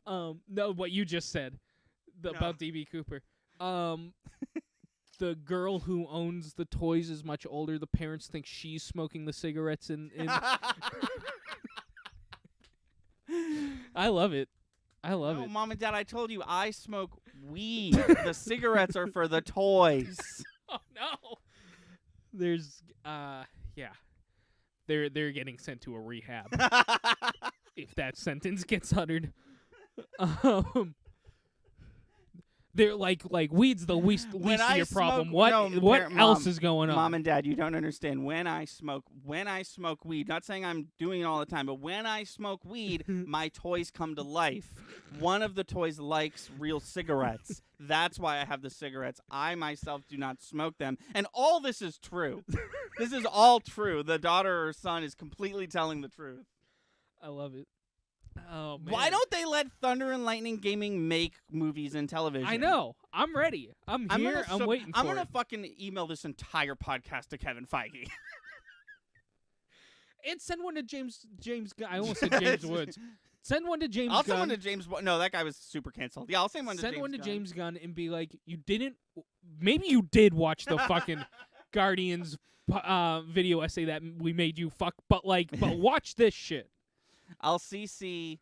S1: No, what you just said about D.B. Cooper. The girl who owns the toys is much older. The parents think she's smoking the cigarettes in I love it. I love it.
S2: Mom and Dad, I told you I smoke weed. The cigarettes are for the toys.
S1: Oh no. There's yeah. They're getting sent to a rehab if that sentence gets uttered. They're like weed's the least of your problem. What else is going on?
S2: Mom and Dad, you don't understand. When I smoke weed, not saying I'm doing it all the time, but when I smoke weed, my toys come to life. One of the toys likes real cigarettes. That's why I have the cigarettes. I myself do not smoke them. And all this is true. This is all true. The daughter or son is completely telling the truth.
S1: I love it. Oh, man.
S2: Why don't they let Thunder and Lightning Gaming make movies and television?
S1: I know. I'm ready. I'm here. I'm waiting for it.
S2: I'm going to fucking email this entire podcast to Kevin Feige.
S1: And send one to James Gunn. I almost said James Woods. Send one to James Gunn.
S2: I'll send one to James. No, that guy was super canceled. Yeah, I'll send one to James Gunn.
S1: Send one to James Gunn and be like, maybe you did watch the fucking Guardians video essay that we made you fuck, but watch this shit.
S2: I'll CC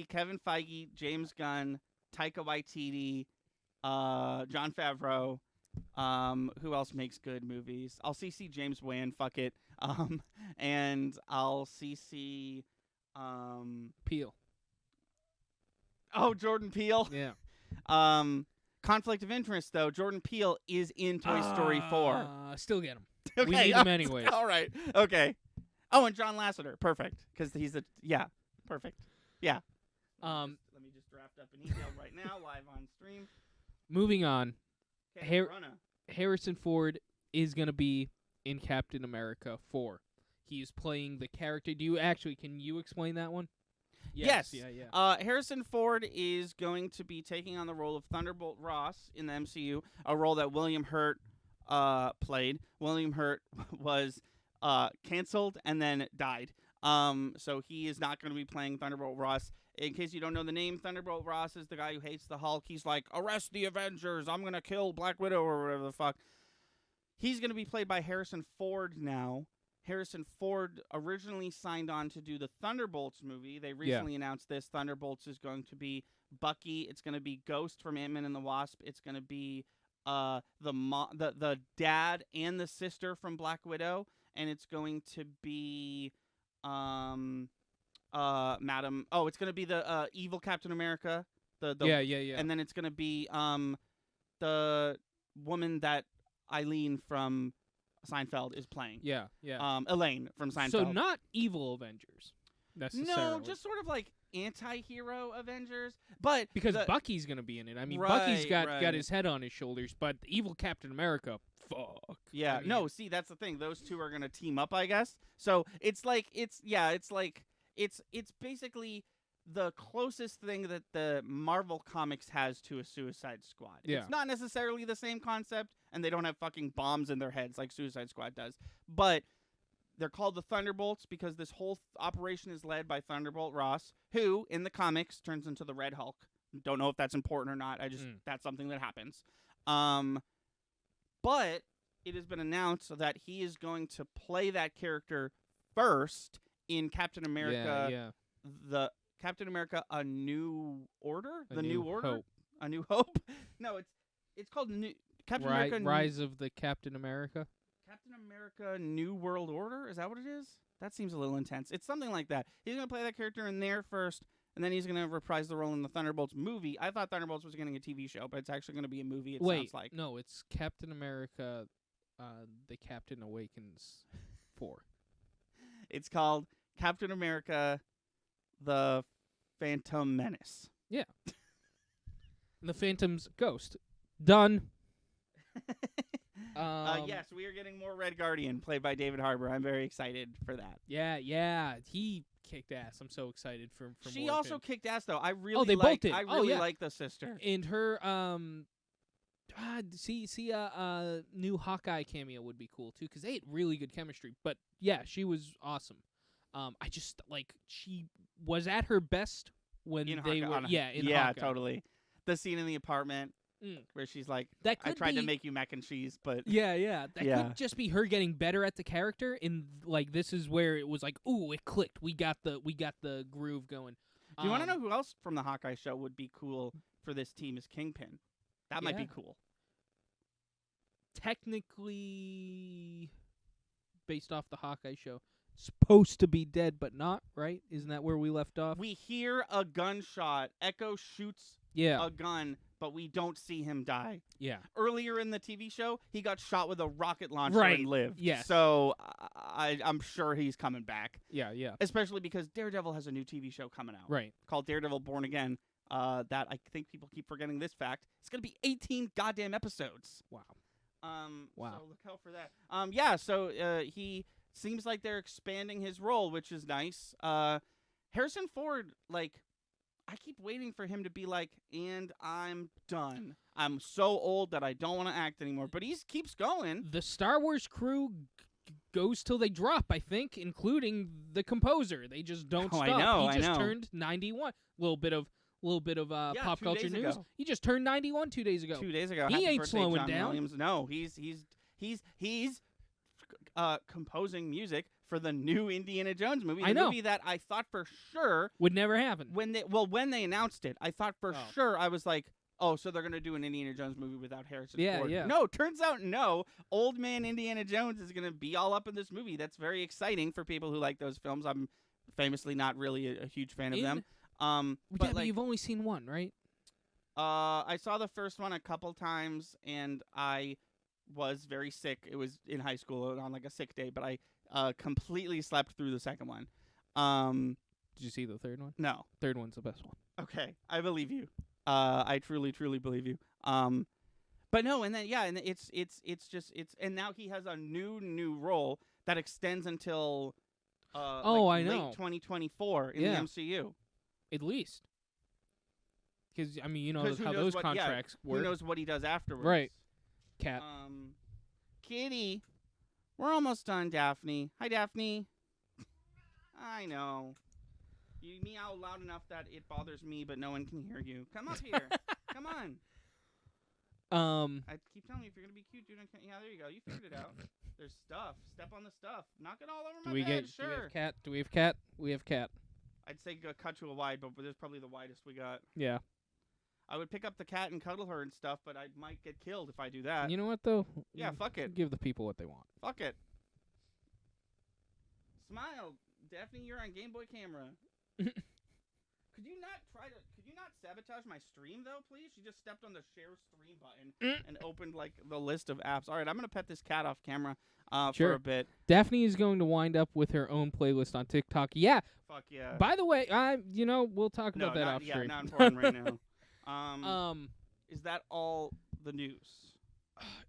S2: Kevin Feige, James Gunn, Taika Waititi, Jon Favreau. Who else makes good movies? I'll CC James Wan. Fuck it. And I'll CC
S1: Peele.
S2: Oh, Jordan Peele.
S1: Yeah.
S2: Conflict of interest though. Jordan Peele is in Toy Story 4.
S1: Still get him.
S2: Okay,
S1: we need him anyways.
S2: All right. Okay. Oh, and John Lasseter. Perfect. Because he's perfect. Yeah. Let me just draft up an email right now, live on stream.
S1: Moving on.
S2: Okay,
S1: Harrison Ford is going to be in Captain America 4. He is playing the character. Can you explain that one?
S2: Yes.
S1: Yeah.
S2: Harrison Ford is going to be taking on the role of Thunderbolt Ross in the MCU, a role that William Hurt played. William Hurt was canceled and then died. So he is not going to be playing Thunderbolt Ross. In case you don't know the name, Thunderbolt Ross is the guy who hates the Hulk. He's like, arrest the Avengers. I'm going to kill Black Widow or whatever the fuck. He's going to be played by Harrison Ford now. Harrison Ford originally signed on to do the Thunderbolts movie. They recently announced this. Thunderbolts is going to be Bucky. It's going to be Ghost from Ant-Man and the Wasp. It's going to be the dad and the sister from Black Widow. And it's going to be Madam. Oh, it's going to be the evil Captain America.
S1: Yeah.
S2: And then it's going to be the woman that Eileen from Seinfeld is playing.
S1: Yeah.
S2: Elaine from Seinfeld.
S1: So not evil Avengers necessarily.
S2: No, just sort of like anti-hero Avengers. But
S1: because Bucky's going to be in it. I mean,
S2: right,
S1: Bucky's got his head on his shoulders, but the evil Captain America, fuck.
S2: Yeah, no, see, that's the thing. Those two are going to team up, I guess. So it's basically the closest thing that the Marvel Comics has to a Suicide Squad.
S1: Yeah.
S2: It's not necessarily the same concept, and they don't have fucking bombs in their heads like Suicide Squad does. But they're called the Thunderbolts because this whole operation is led by Thunderbolt Ross, who, in the comics, turns into the Red Hulk. Don't know if that's important or not. That's something that happens. But it has been announced that he is going to play that character first in Captain America. The Captain America: A New Order. A New Hope. No, it's called Captain America:
S1: Rise of the Captain America.
S2: Captain America: New World Order. Is that what it is? That seems a little intense. It's something like that. He's gonna play that character in there first, and then he's gonna reprise the role in the Thunderbolts movie. I thought Thunderbolts was getting a TV show, but it's actually gonna be a movie. Sounds like.
S1: No, it's Captain America. The Captain Awakens 4.
S2: It's called Captain America: The Phantom Menace.
S1: Yeah. The Phantom's Ghost. Done.
S2: Yes, we are getting more Red Guardian, played by David Harbour. I'm very excited for that.
S1: Yeah, he kicked ass. I'm so excited for
S2: She
S1: more of
S2: also
S1: him.
S2: kicked ass, though. I really
S1: they both did.
S2: I really like the sister.
S1: And her new Hawkeye cameo would be cool too, because they had really good chemistry. But yeah, she was awesome. I just she was at her best when
S2: In
S1: they
S2: Hawkeye,
S1: were in Hawkeye.
S2: Totally. The scene in the apartment where she's like,
S1: That
S2: I
S1: could
S2: tried to
S1: be-
S2: make you mac and cheese, but
S1: That could just be her getting better at the character, and this is where it was like, ooh, it clicked. We got the groove going.
S2: Do you want to know who else from the Hawkeye show would be cool for this team is Kingpin? That might be cool.
S1: Technically, based off the Hawkeye show, supposed to be dead, but not, right? Isn't that where we left off?
S2: We hear a gunshot. Echo shoots a gun, but we don't see him die.
S1: Yeah.
S2: Earlier in the TV show, he got shot with a rocket launcher and lived.
S1: Yes.
S2: So I'm sure he's coming back.
S1: Yeah.
S2: Especially because Daredevil has a new TV show coming out.
S1: Right.
S2: Called Daredevil Born Again. That I think people keep forgetting this fact. It's going to be 18 goddamn episodes.
S1: Wow.
S2: So look out for that. So he seems like they're expanding his role, which is nice. Harrison Ford, I keep waiting for him to be like, and I'm done. I'm so old that I don't want to act anymore. But he keeps going.
S1: The Star Wars crew goes till they drop, I think, including the composer. They just don't stop. He just turned 91. Little bit of pop culture news.
S2: Ago.
S1: He just turned 91 2 days ago.
S2: 2 days ago.
S1: He
S2: Happy
S1: ain't
S2: birthday,
S1: slowing
S2: John
S1: down.
S2: Williams. No, he's composing music for the new Indiana Jones movie. The movie that I thought for sure
S1: would never happen.
S2: When they announced it, I thought for sure, I was like, oh, so they're going to do an Indiana Jones movie without Harrison Ford.
S1: Yeah.
S2: No, turns out no. Old man Indiana Jones is going to be all up in this movie. That's very exciting for people who like those films. I'm famously not really a huge fan of them.
S1: But you've only seen one, right?
S2: I saw the first one a couple times, and I was very sick. It was in high school on a sick day, but I completely slept through the second one.
S1: Did you see the third one?
S2: No.
S1: Third one's the best one.
S2: Okay, I believe you. I truly believe you. But no, and then and it's and now he has a new role that extends until
S1: I know,
S2: late 2024 in the MCU.
S1: At least. Because, I mean, you know how those contracts work.
S2: Who knows what he does afterwards.
S1: Right. Cat.
S2: Kitty. We're almost done, Daphne. Hi, Daphne. I know. You meow loud enough that it bothers me, but no one can hear you. Come up here. Come on. I keep telling you, if you're going to be cute, dude. Yeah, there you go. You figured it out. There's stuff. Step on the stuff. Knock it all over my bed. Sure.
S1: Do we have cat? We have cat.
S2: I'd say cut to a wide, but there's probably the widest we got.
S1: Yeah.
S2: I would pick up the cat and cuddle her and stuff, but I might get killed if I do that.
S1: You know what, though?
S2: Yeah, fuck it.
S1: Give the people what they want.
S2: Fuck it. Smile. Daphne, you're on Game Boy camera. Could you not sabotage my stream, though, please? She just stepped on the share stream button and opened, the list of apps. All right, I'm going to pet this cat off camera for a bit.
S1: Daphne is going to wind up with her own playlist on TikTok. Yeah.
S2: Fuck yeah.
S1: By the way, we'll talk about that off stream.
S2: Yeah, not important right now. Is that all the news?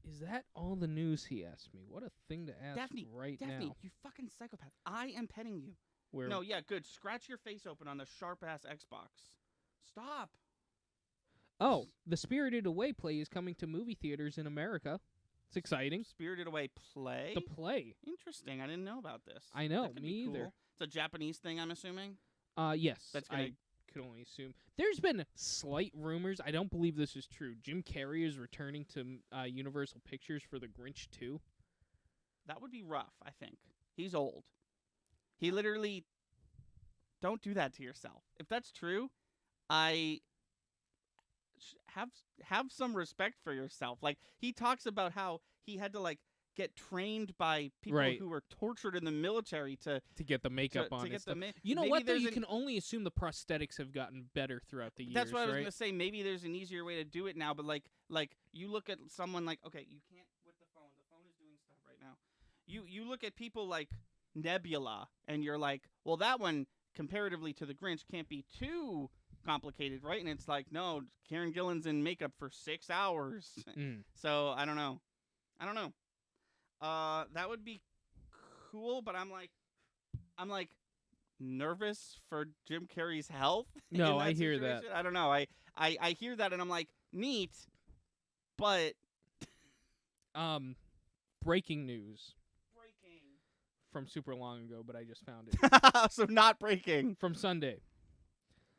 S1: Is that all the news, he asked me. What a thing to ask
S2: Daphne,
S1: now.
S2: Daphne, you fucking psychopath. I am petting you.
S1: Where?
S2: No, yeah, good. Scratch your face open on the sharp-ass Xbox. Stop.
S1: Oh, the Spirited Away play is coming to movie theaters in America. It's exciting.
S2: Spirited Away play?
S1: The play.
S2: Interesting. I didn't know about this.
S1: I know,
S2: me
S1: either.
S2: Cool. It's a Japanese thing, I'm assuming?
S1: Yes.
S2: That's
S1: I could only assume. There's been slight rumors. I don't believe this is true. Jim Carrey is returning to Universal Pictures for The Grinch 2.
S2: That would be rough, I think. He's old. He literally... Don't do that to yourself. If that's true, I have some respect for yourself. He talks about how he had to get trained by people who were tortured in the military to
S1: get the makeup on.
S2: To get the
S1: you know what? Though you can only assume the prosthetics have gotten better throughout the years.
S2: That's what I was gonna say. Maybe there's an easier way to do it now. But you look at someone okay, you can't with the phone. The phone is doing stuff right now. You look at people like Nebula, and you're like, well, that one comparatively to the Grinch can't be too complicated, right? And it's no, Karen Gillan's in makeup for 6 hours. So I don't know. I don't know. That would be cool, but I'm like nervous for Jim Carrey's health.
S1: No,
S2: in that
S1: I hear that.
S2: situation. I don't know. I hear that and I'm like, neat, but
S1: Breaking news
S2: breaking.
S1: from super long ago, but I just found it.
S2: So not breaking.
S1: From Sunday.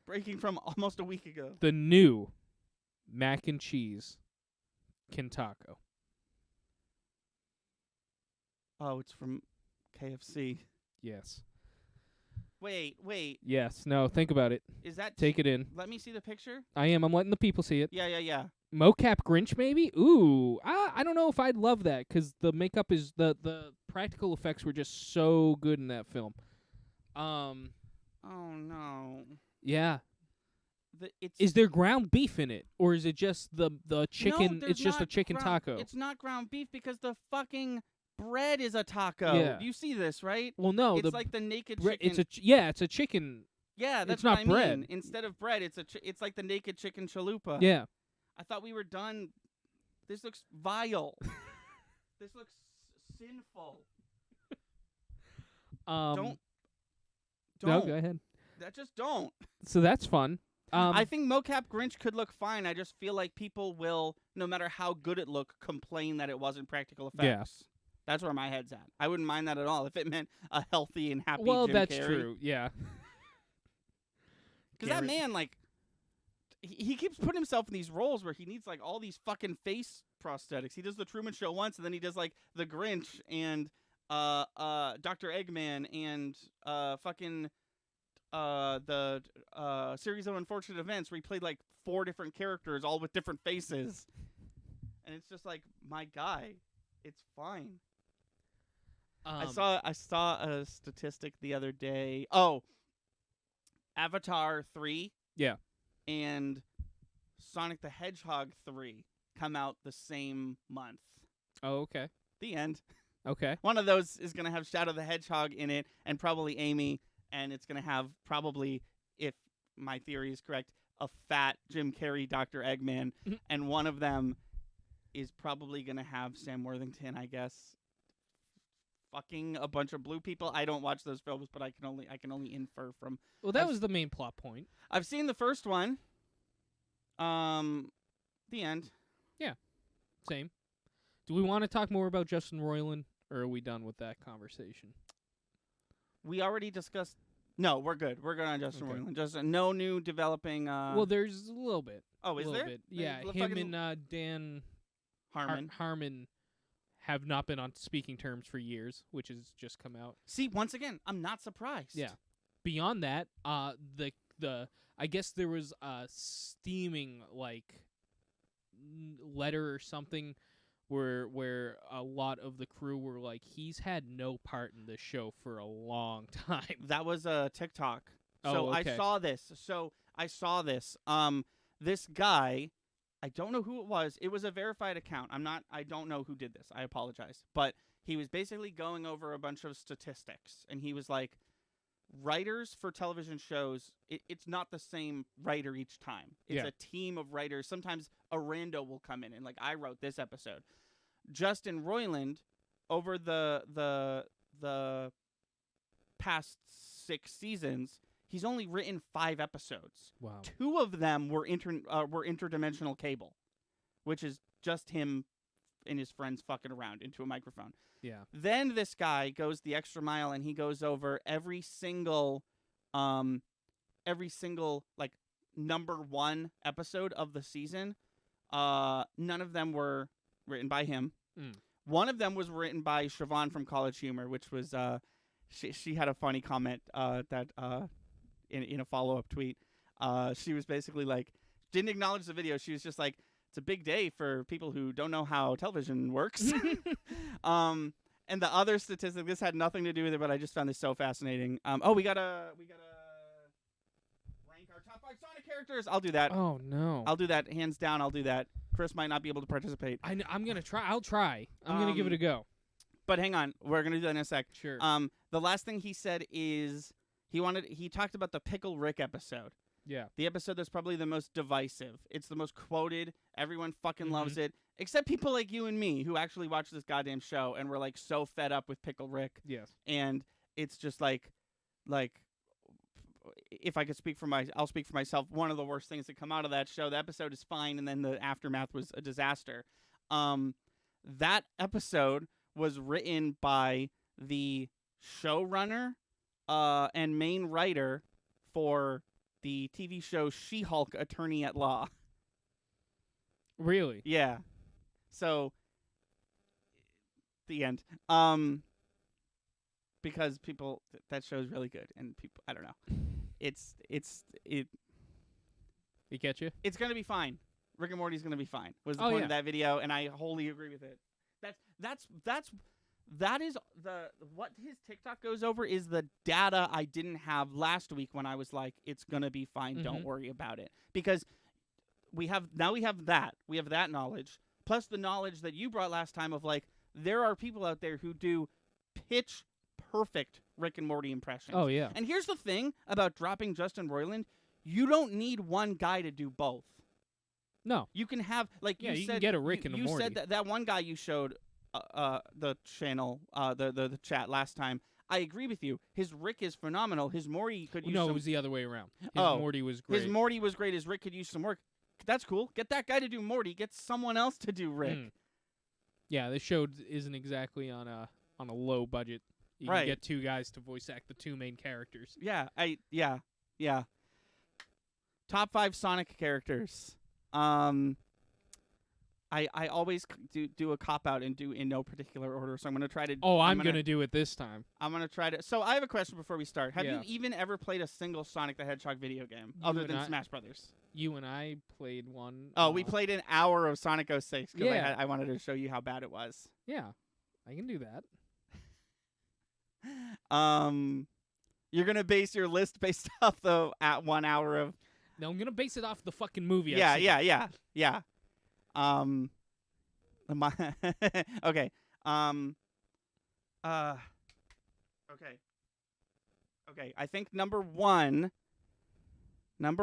S2: Breaking from almost a week ago.
S1: The new mac and cheese Kintaco.
S2: Oh, it's from KFC.
S1: Yes.
S2: Wait.
S1: Yes. No, think about it.
S2: Is that
S1: Take it in.
S2: Let me see the picture.
S1: I am. I'm letting the people see it.
S2: Yeah.
S1: Mocap Grinch, maybe? Ooh. I don't know if I'd love that, because the makeup is... The practical effects were just so good in that film.
S2: Oh, no.
S1: Yeah.
S2: It's
S1: Is there ground beef in it? Or is it just the chicken?
S2: No,
S1: it's just a chicken taco.
S2: It's not ground beef because the fucking bread is a taco.
S1: Yeah.
S2: You see this, right?
S1: Well, no.
S2: It's like the naked
S1: chicken.
S2: chicken.
S1: It's a chicken.
S2: Yeah, that's
S1: it's not
S2: what I
S1: bread.
S2: mean. Instead of bread, it's like the naked chicken chalupa.
S1: Yeah.
S2: I thought we were done. This looks vile. This looks sinful. Don't.
S1: No, go ahead.
S2: Just don't.
S1: So that's fun.
S2: I think Mocap Grinch could look fine. I just feel like people will, no matter how good it looked, complain that it wasn't practical effects.
S1: Yeah.
S2: That's where my head's at. I wouldn't mind that at all if it meant a healthy and happy
S1: Well,
S2: Jim
S1: that's
S2: Carrey.
S1: true. Yeah.
S2: Because that man, like, he keeps putting himself in these roles where he needs, like, all these fucking face prosthetics. He does the Truman Show once, and then he does, like, the Grinch and Dr. Eggman and fucking the series of unfortunate events where he played, like, 4 different characters, all with different faces. And it's just like, my guy, it's fine. I saw a statistic the other day. Oh, Avatar 3.
S1: Yeah.
S2: And Sonic the Hedgehog 3 come out the same month.
S1: Oh, okay.
S2: The end.
S1: Okay.
S2: One of those is going to have Shadow the Hedgehog in it and probably Amy, and it's going to have probably, if my theory is correct, a fat Jim Carrey Dr. Eggman, and one of them is probably going to have Sam Worthington, I guess, fucking a bunch of blue people. I don't watch those films, but I can only infer from.
S1: Well, that was the main plot point.
S2: I've seen the first one. The end.
S1: Yeah. Same. Do we want to talk more about Justin Roiland, or are we done with that conversation?
S2: We already discussed. No, we're good. We're good on Justin Roiland. Just no new developing.
S1: Well, there's a little bit.
S2: Oh, is there?
S1: Bit. Yeah, him and Dan Harmon have not been on speaking terms for years, which has just come out.
S2: See, once again, I'm not surprised.
S1: Yeah. Beyond that, the I guess there was a steaming letter or something where a lot of the crew were like, he's had no part in this show for a long time.
S2: That was a TikTok.
S1: Oh,
S2: so
S1: okay.
S2: I saw this. This guy, I don't know who it was. It was a verified account. I don't know who did this. I apologize. But he was basically going over a bunch of statistics, and he was like, writers for television shows, it's not the same writer each time. It's a team of writers. Sometimes a rando will come in and, like, I wrote this episode. Justin Roiland, over the past 6 seasons, he's only written 5 episodes.
S1: Wow.
S2: 2 of them were interdimensional cable, which is just him and his friends fucking around into a microphone.
S1: Yeah.
S2: Then this guy goes the extra mile and he goes over every single like number 1 episode of the season. None of them were written by him. One of them was written by Siobhan from College Humor, which was she had a funny comment that in a follow-up tweet. She was basically like, didn't acknowledge the video. She was just like, it's a big day for people who don't know how television works. And the other statistic, this had nothing to do with it, but I just found this so fascinating. We gotta rank our top 5 Sonic characters. I'll do that.
S1: Oh no.
S2: I'll do that, hands down. I'll do that. Chris might not be able to participate.
S1: I'm gonna try. I'll try. I'm gonna give it a go.
S2: But hang on, we're gonna do that in a sec.
S1: Sure.
S2: The last thing he said is he talked about the Pickle Rick episode.
S1: Yeah.
S2: The episode that's probably the most divisive. It's the most quoted. Everyone fucking loves
S1: Mm-hmm.
S2: it. Except people like you and me who actually watch this goddamn show and were like so fed up with Pickle Rick.
S1: Yes.
S2: And it's just like if I could speak for I'll speak for myself. One of the worst things that come out of that show, the episode is fine, and then the aftermath was a disaster. That episode was written by the showrunner and main writer for the TV show She-Hulk Attorney at Law.
S1: Really?
S2: Yeah. So the end. Because people that show's really good, and people, I don't know. It
S1: get you?
S2: It's gonna be fine. Rick and Morty's gonna be fine. Was the
S1: Oh,
S2: point
S1: yeah.
S2: of that video, and I wholly agree with it. That is the what his TikTok goes over is the data I didn't have last week when I was like, it's gonna be fine. Don't worry about it, because we have that knowledge plus the knowledge that you brought last time of like there are people out there who do pitch perfect Rick and Morty impressions.
S1: Oh, yeah.
S2: And here's the thing about dropping Justin Roiland. You don't need one guy to do both.
S1: No.
S2: You can have, like
S1: Yeah,
S2: you
S1: you
S2: said,
S1: can get a Rick and a
S2: you
S1: Morty.
S2: said that one guy you showed the channel, the chat last time. I agree with you. His Rick is phenomenal. His Morty could use
S1: No,
S2: some...
S1: it was the other way around. His
S2: Oh,
S1: Morty was great.
S2: His Morty was great. His Rick could use some work. That's cool. Get that guy to do Morty. Get someone else to do Rick.
S1: Yeah, this show isn't exactly on a low budget. You
S2: Right.
S1: can get two guys to voice act the two main characters.
S2: Yeah, yeah. Top 5 Sonic characters. I always do a cop out and do in no particular order, so I'm gonna try to.
S1: Oh, I'm gonna do it this time.
S2: I'm gonna try to. So I have a question before we start. Have
S1: Yeah.
S2: you even ever played a single Sonic the Hedgehog video game other
S1: and
S2: than
S1: I-
S2: Smash Brothers?
S1: You and I played one.
S2: Oh, we played an hour of Sonic 06 because
S1: Yeah.
S2: I wanted to show you how bad it was.
S1: Yeah, I can do that.
S2: You're gonna base your list based off the at 1 hour of.
S1: No, I'm gonna base it off the fucking movie.
S2: Yeah.
S1: Okay.
S2: Okay. I think number one has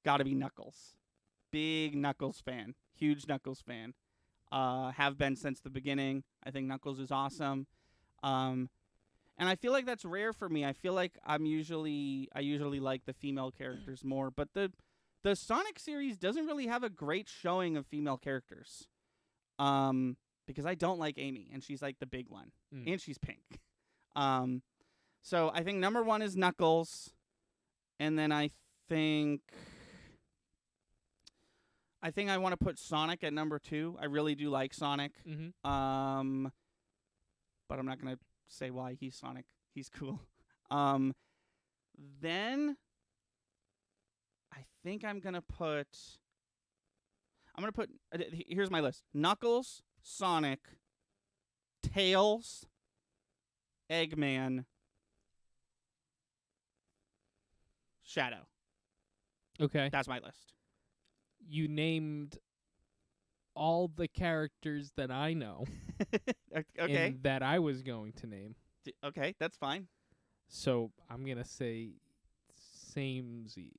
S2: got to be Knuckles. Big Knuckles fan. Huge Knuckles fan. Have been since the beginning. I think Knuckles is awesome. And I feel like that's rare for me. I feel like I usually like the female characters more, but the Sonic series doesn't really have a great showing of female characters. Because I don't like Amy, and she's like the big one, and she's pink. So I think number 1 is Knuckles, and then I think I want to put Sonic at number 2. I really do like Sonic.
S1: Mm-hmm.
S2: But I'm not gonna say why he's Sonic. He's cool. Then I think I'm gonna put. Here's my list: Knuckles, Sonic, Tails, Eggman, Shadow.
S1: Okay.
S2: That's my list.
S1: You named all the characters that I know
S2: Okay.
S1: and that I was going to name.
S2: Okay, that's fine.
S1: So I'm gonna say samesies.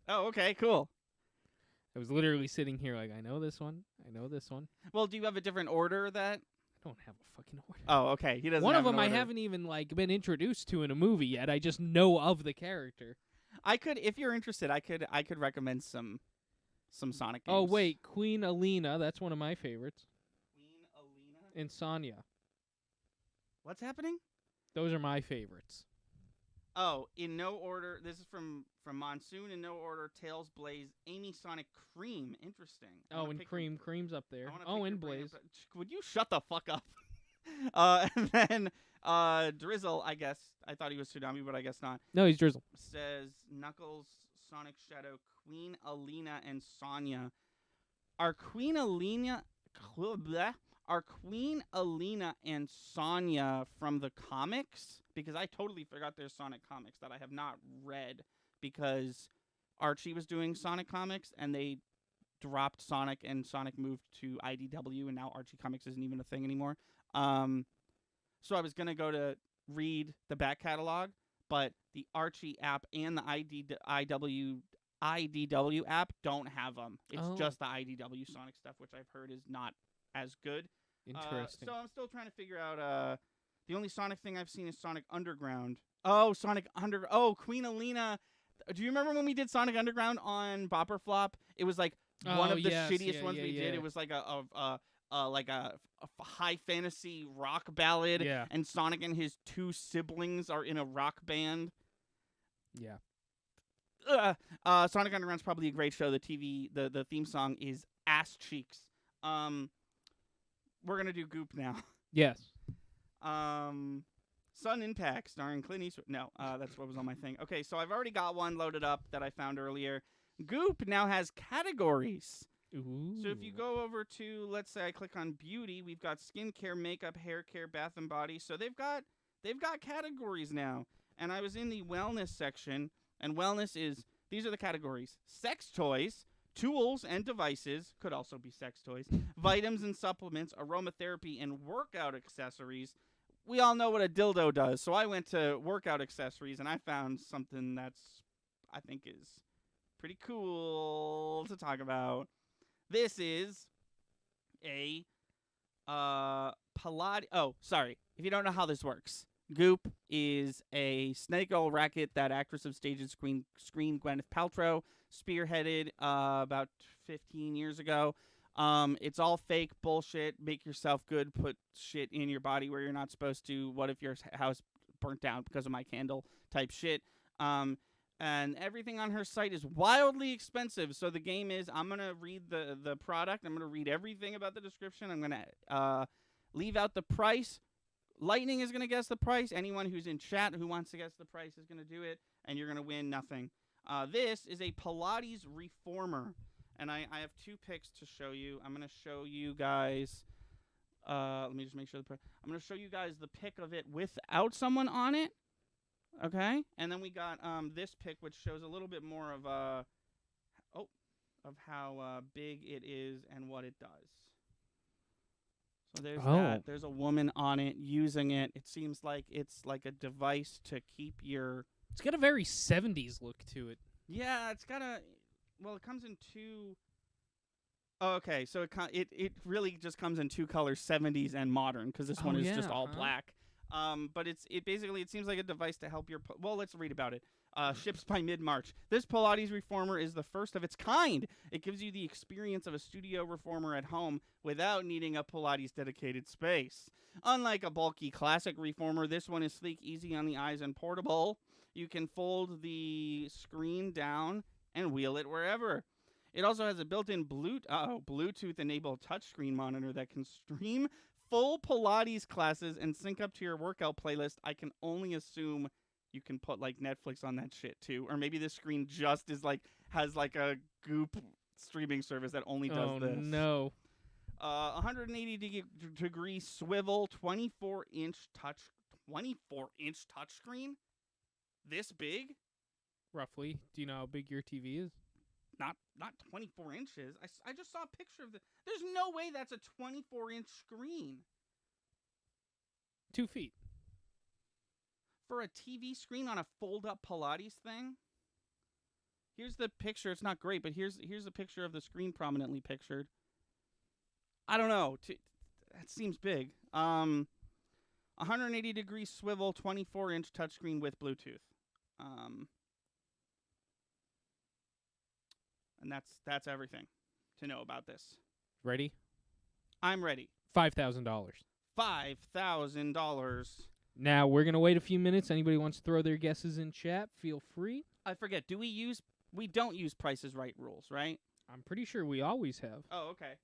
S2: Oh, okay, cool.
S1: I was literally sitting here like, I know this one. I know this one.
S2: Well, do you have a different order that?
S1: I don't have a fucking order.
S2: Oh, okay. He doesn't.
S1: One
S2: have
S1: of
S2: an
S1: them I
S2: order.
S1: haven't even been introduced to in a movie yet. I just know of the character.
S2: I could, if you're interested, I could recommend some Sonic games.
S1: Oh wait, Queen Alina. That's one of my favorites.
S2: Queen Alina.
S1: And Sonya.
S2: What's happening?
S1: Those are my favorites.
S2: Oh, in no order. This is from Monsoon. In no order: Tails, Blaze, Amy, Sonic, Cream. Interesting.
S1: Oh, and Cream's up there.
S2: I
S1: Oh, and Blaze.
S2: Would you shut the fuck up? And then Drizzle. I guess I thought he was Tsunami, but I guess not.
S1: No, he's Drizzle.
S2: Says Knuckles, Sonic, Shadow, Queen Alina, and Sonya. Are Queen Alina and Sonya from the comics? Because I totally forgot there's Sonic comics that I have not read because Archie was doing Sonic comics and they dropped Sonic and Sonic moved to IDW and now Archie Comics isn't even a thing anymore. So I was going to go to read the back catalog, but the Archie app and the IDW app don't have them. It's just the IDW Sonic stuff, which I've heard is not as good.
S1: Interesting.
S2: So I'm still trying to figure out. The only Sonic thing I've seen is Sonic Underground. Oh, Queen Alina. Do you remember when we did Sonic Underground on Bopper Flop? It was like one of the shittiest ones we did. It was like a high fantasy rock ballad, and Sonic and his two siblings are in a rock band.
S1: Yeah.
S2: Sonic Underground's probably a great show. The theme song is ass cheeks. We're gonna do Goop now.
S1: Yes.
S2: Sun Impact starring Clint Eastwood. No, that's what was on my thing. Okay, so I've already got one loaded up that I found earlier. Goop now has categories.
S1: Ooh.
S2: So if you go over to, let's say I click on beauty, we've got skincare, makeup, hair care, bath and body. So they've got categories now. And I was in the wellness section, and wellness is, these are the categories: sex toys, tools and devices, could also be sex toys, vitamins and supplements, aromatherapy, and workout accessories. We all know what a dildo does, so I went to workout accessories, and I found something that's, I think, is pretty cool to talk about. This is a Pilates. Oh, sorry. If you don't know how this works, Goop is a snake oil racket that actress of stage and screen Gwyneth Paltrow spearheaded about 15 years ago. It's all fake bullshit. Make yourself good. Put shit in your body where you're not supposed to. What if your house burnt down because of my candle type shit? And everything on her site is wildly expensive. So the game is, I'm going to read the product. I'm going to read everything about the description. I'm going to leave out the price. Lightning is going to guess the price. Anyone who's in chat who wants to guess the price is going to do it. And you're going to win nothing. This is a Pilates reformer. And I have two pics to show you. I'm going to show you guys. Let me just make sure I'm going to show you guys the pic of it without someone on it. Okay, and then we got this pic, which shows a little bit more of how big it is and what it does. So there's that. There's a woman on it using it. It seems like it's like a device to keep your.
S1: It's got a very 70s look to it.
S2: Yeah, it's got a. Well, it comes in two. Oh, okay, so it really just comes in two colors, 70s and modern, because this one is just all black. But it seems like a device to help your. Well, let's read about it. Ships by mid-March. This Pilates reformer is the first of its kind. It gives you the experience of a studio reformer at home without needing a Pilates dedicated space. Unlike a bulky classic reformer, this one is sleek, easy on the eyes, and portable. You can fold the screen down and wheel it wherever. It also has a built-in Bluetooth-enabled touchscreen monitor that can stream full Pilates classes and sync up to your workout playlist. I can only assume you can put like Netflix on that shit too, or maybe this screen just is like has like a Goop streaming service that only does this.
S1: Oh no!
S2: 180-degree swivel, 24-inch touchscreen. This big?
S1: Roughly. Do you know how big your TV is?
S2: Not 24 inches. I just saw a picture of the. There's no way that's a 24-inch screen.
S1: 2 feet.
S2: For a TV screen on a fold-up Pilates thing? Here's the picture. It's not great, but here's a picture of the screen prominently pictured. I don't know. That seems big. 180-degree swivel, 24-inch touchscreen with Bluetooth. And that's everything to know about this.
S1: Ready?
S2: I'm ready.
S1: $5,000.
S2: $5,000.
S1: Now, we're going to wait a few minutes. Anybody wants to throw their guesses in chat, feel free.
S2: I forget. We don't use Price is Right rules, right?
S1: I'm pretty sure we always have.
S2: Oh, okay.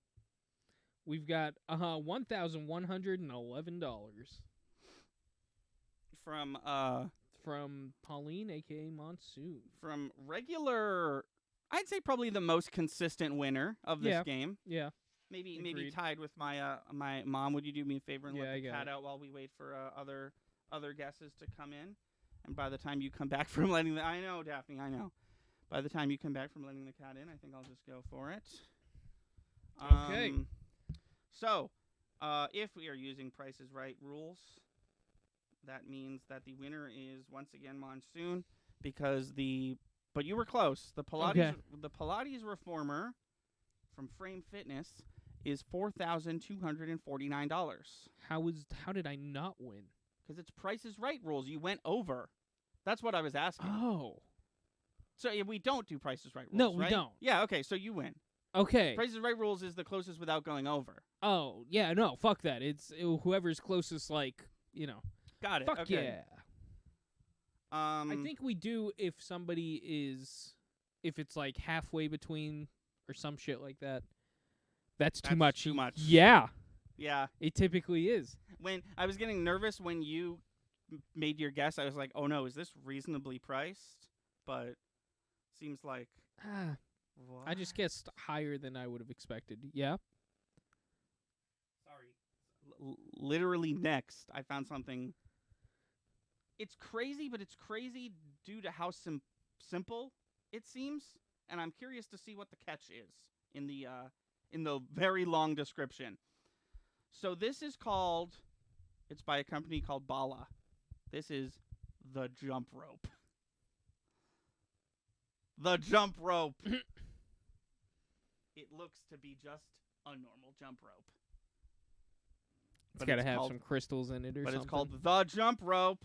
S1: We've got $1,111. From Pauline, a.k.a. Monsoon.
S2: From regular, I'd say probably the most consistent winner of this game.
S1: Yeah.
S2: Maybe tied with my my mom. Would you do me a favor and let the cat
S1: it
S2: out while we wait for other guesses to come in? And by the time you come back from letting the I know, Daphne, I know. By the time you come back from letting the cat in, I think I'll just go for it.
S1: Okay.
S2: So, if we are using Price is Right rules, that means that the winner is once again Monsoon because but you were close. The Pilates reformer from Frame Fitness is $4,249.
S1: How did I not win?
S2: Because it's Price is Right rules. You went over. That's what I was asking.
S1: Oh.
S2: So we don't do Price is Right rules,
S1: No, we
S2: right?
S1: don't.
S2: Yeah, okay, so you win.
S1: Okay.
S2: Price is Right rules is the closest without going over.
S1: Oh, yeah, no, fuck that. It's whoever's closest, like,
S2: Got it.
S1: Fuck
S2: okay.
S1: yeah. I think we do if it's like halfway between or some shit like that. That's too much.
S2: Too much.
S1: Yeah.
S2: Yeah.
S1: It typically is.
S2: When I was getting nervous when you made your guess, I was like, oh no, is this reasonably priced? But seems like... What?
S1: I just guessed higher than I would have expected. Yeah?
S2: Sorry. Literally next, I found something... It's crazy, but it's crazy due to how simple it seems, and I'm curious to see what the catch is in the very long description. So this is called, it's by a company called Bala. This is the jump rope. The jump rope. It looks to be just a normal jump rope.
S1: It's got to have some crystals in it or something.
S2: But it's called the jump rope.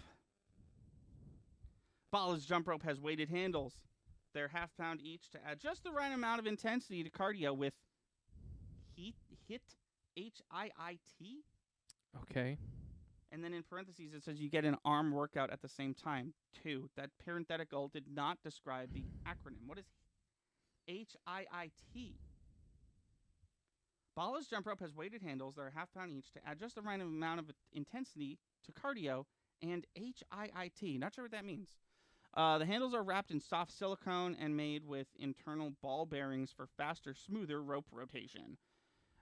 S2: Bala's jump rope has weighted handles. They're half-pound each to add just the right amount of intensity to cardio with HIIT, H-I-I-T.
S1: Okay.
S2: And then in parentheses it says you get an arm workout at the same time, too. That parenthetical did not describe the acronym. What is H-I-I-T? Bala's jump rope has weighted handles that are half-pound each to add just the right amount of intensity to cardio and HIIT. Not sure what that means. The handles are wrapped in soft silicone and made with internal ball bearings for faster, smoother rope rotation.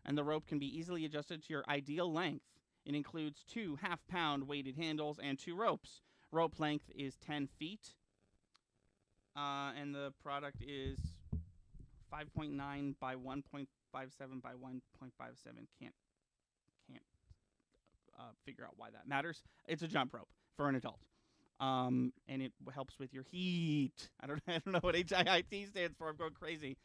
S2: And the rope can be easily adjusted to your ideal length. It includes 2 half-pound weighted handles and 2 ropes. Rope length is 10 feet. And the product is 5.9 by 1.57 by 1.57. Can't figure out why that matters. It's a jump rope for an adult. And it helps with your heat. I don't know what HIIT stands for. I'm going crazy.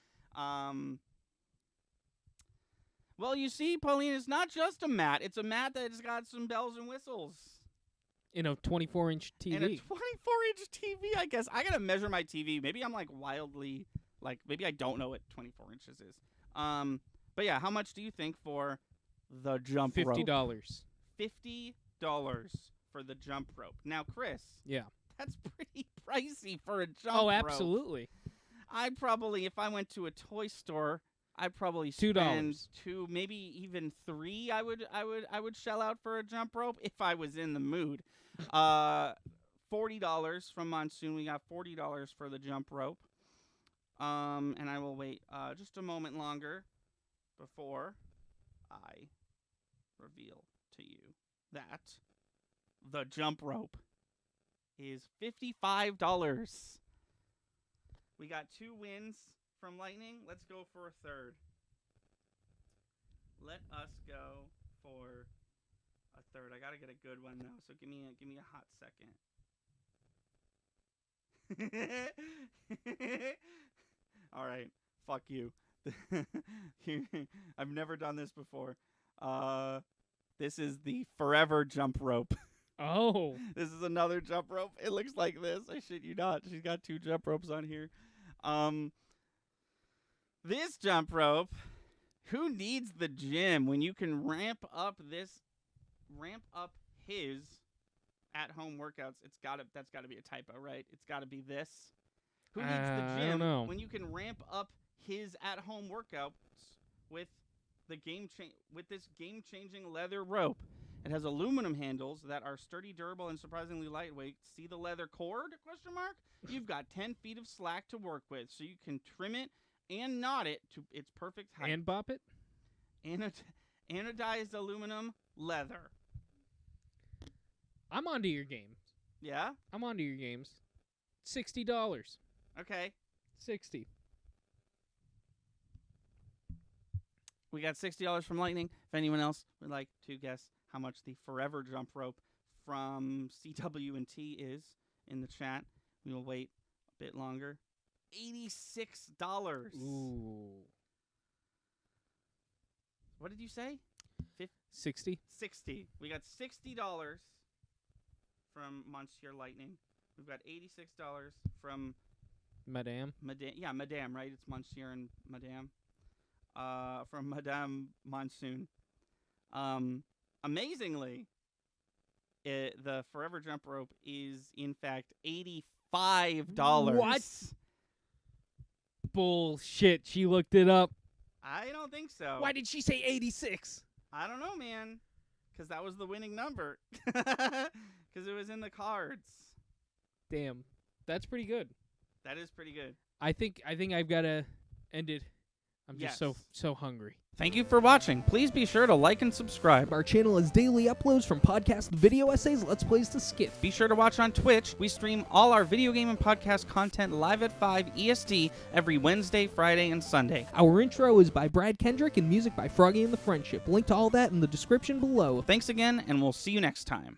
S2: Well, you see, Pauline, it's not just a mat. It's a mat that's got some bells and whistles.
S1: In a 24-inch TV.
S2: And a 24-inch TV, I guess. I got to measure my TV. Maybe I'm, wildly, maybe I don't know what 24 inches is. But, yeah, how much do you think for the jump rope?
S1: $50.
S2: $50 for the jump rope. Now, Chris.
S1: Yeah.
S2: That's pretty pricey for a jump rope.
S1: Oh, absolutely.
S2: I'd probably, if I went to a toy store, I'd probably
S1: $2.
S2: spend $2, maybe even $3. I would shell out for a jump rope if I was in the mood. $40 from Monsoon. We got $40 for the jump rope. And I will wait just a moment longer before I reveal to you that the jump rope is $55. We got 2 wins from Lightning. Let's go for a third. Let us go for a third. I gotta get a good one though, so give me a hot second. All right, fuck you. I've never done this before. This is the Forever jump rope.
S1: Oh.
S2: This is another jump rope. It looks like this. I shit you not. She's got 2 jump ropes on here. This jump rope, who needs the gym when you can ramp up his at-home workouts? That's gotta be a typo, right? It's gotta be this. Who needs the
S1: I
S2: gym
S1: don't know.
S2: when you can ramp up his at-home workouts with this game-changing leather rope? It has aluminum handles that are sturdy, durable, and surprisingly lightweight. See the leather cord? ? You've got 10 feet of slack to work with, so you can trim it and knot it to its perfect height.
S1: And bop it?
S2: Anodized aluminum leather.
S1: I'm onto your games.
S2: Yeah?
S1: I'm onto your games. $60.
S2: Okay.
S1: 60.
S2: We got $60 from Lightning. If anyone else would like to guess how much the Forever jump rope from CW&T is in the chat. We will wait a bit longer. $86.
S1: Ooh.
S2: What did you say?
S1: 60.
S2: 60. We got $60 from Monsieur Lightning. We've got $86 from
S1: Madame.
S2: Madame, right? It's Monsieur and Madame. From Madame Monsoon. Amazingly, the Forever Jump Rope is in fact $85.
S1: What? Bullshit. She looked it up.
S2: I don't think so.
S1: Why did she say 86?
S2: I don't know, man. Because that was the winning number. Because it was in the cards.
S1: Damn. That's pretty good.
S2: That is pretty good.
S1: I think I've got to end it. I'm just
S2: Yes.
S1: so hungry.
S2: Thank you for watching. Please be sure to like and subscribe.
S1: Our channel has daily uploads from podcast video essays, Let's Plays to skits.
S2: Be sure to watch on Twitch. We stream all our video game and podcast content live at 5 EST every Wednesday, Friday, and Sunday.
S1: Our intro is by Brad Kendrick and music by Froggy and the Friendship. Link to all that in the description below.
S2: Thanks again, and we'll see you next time.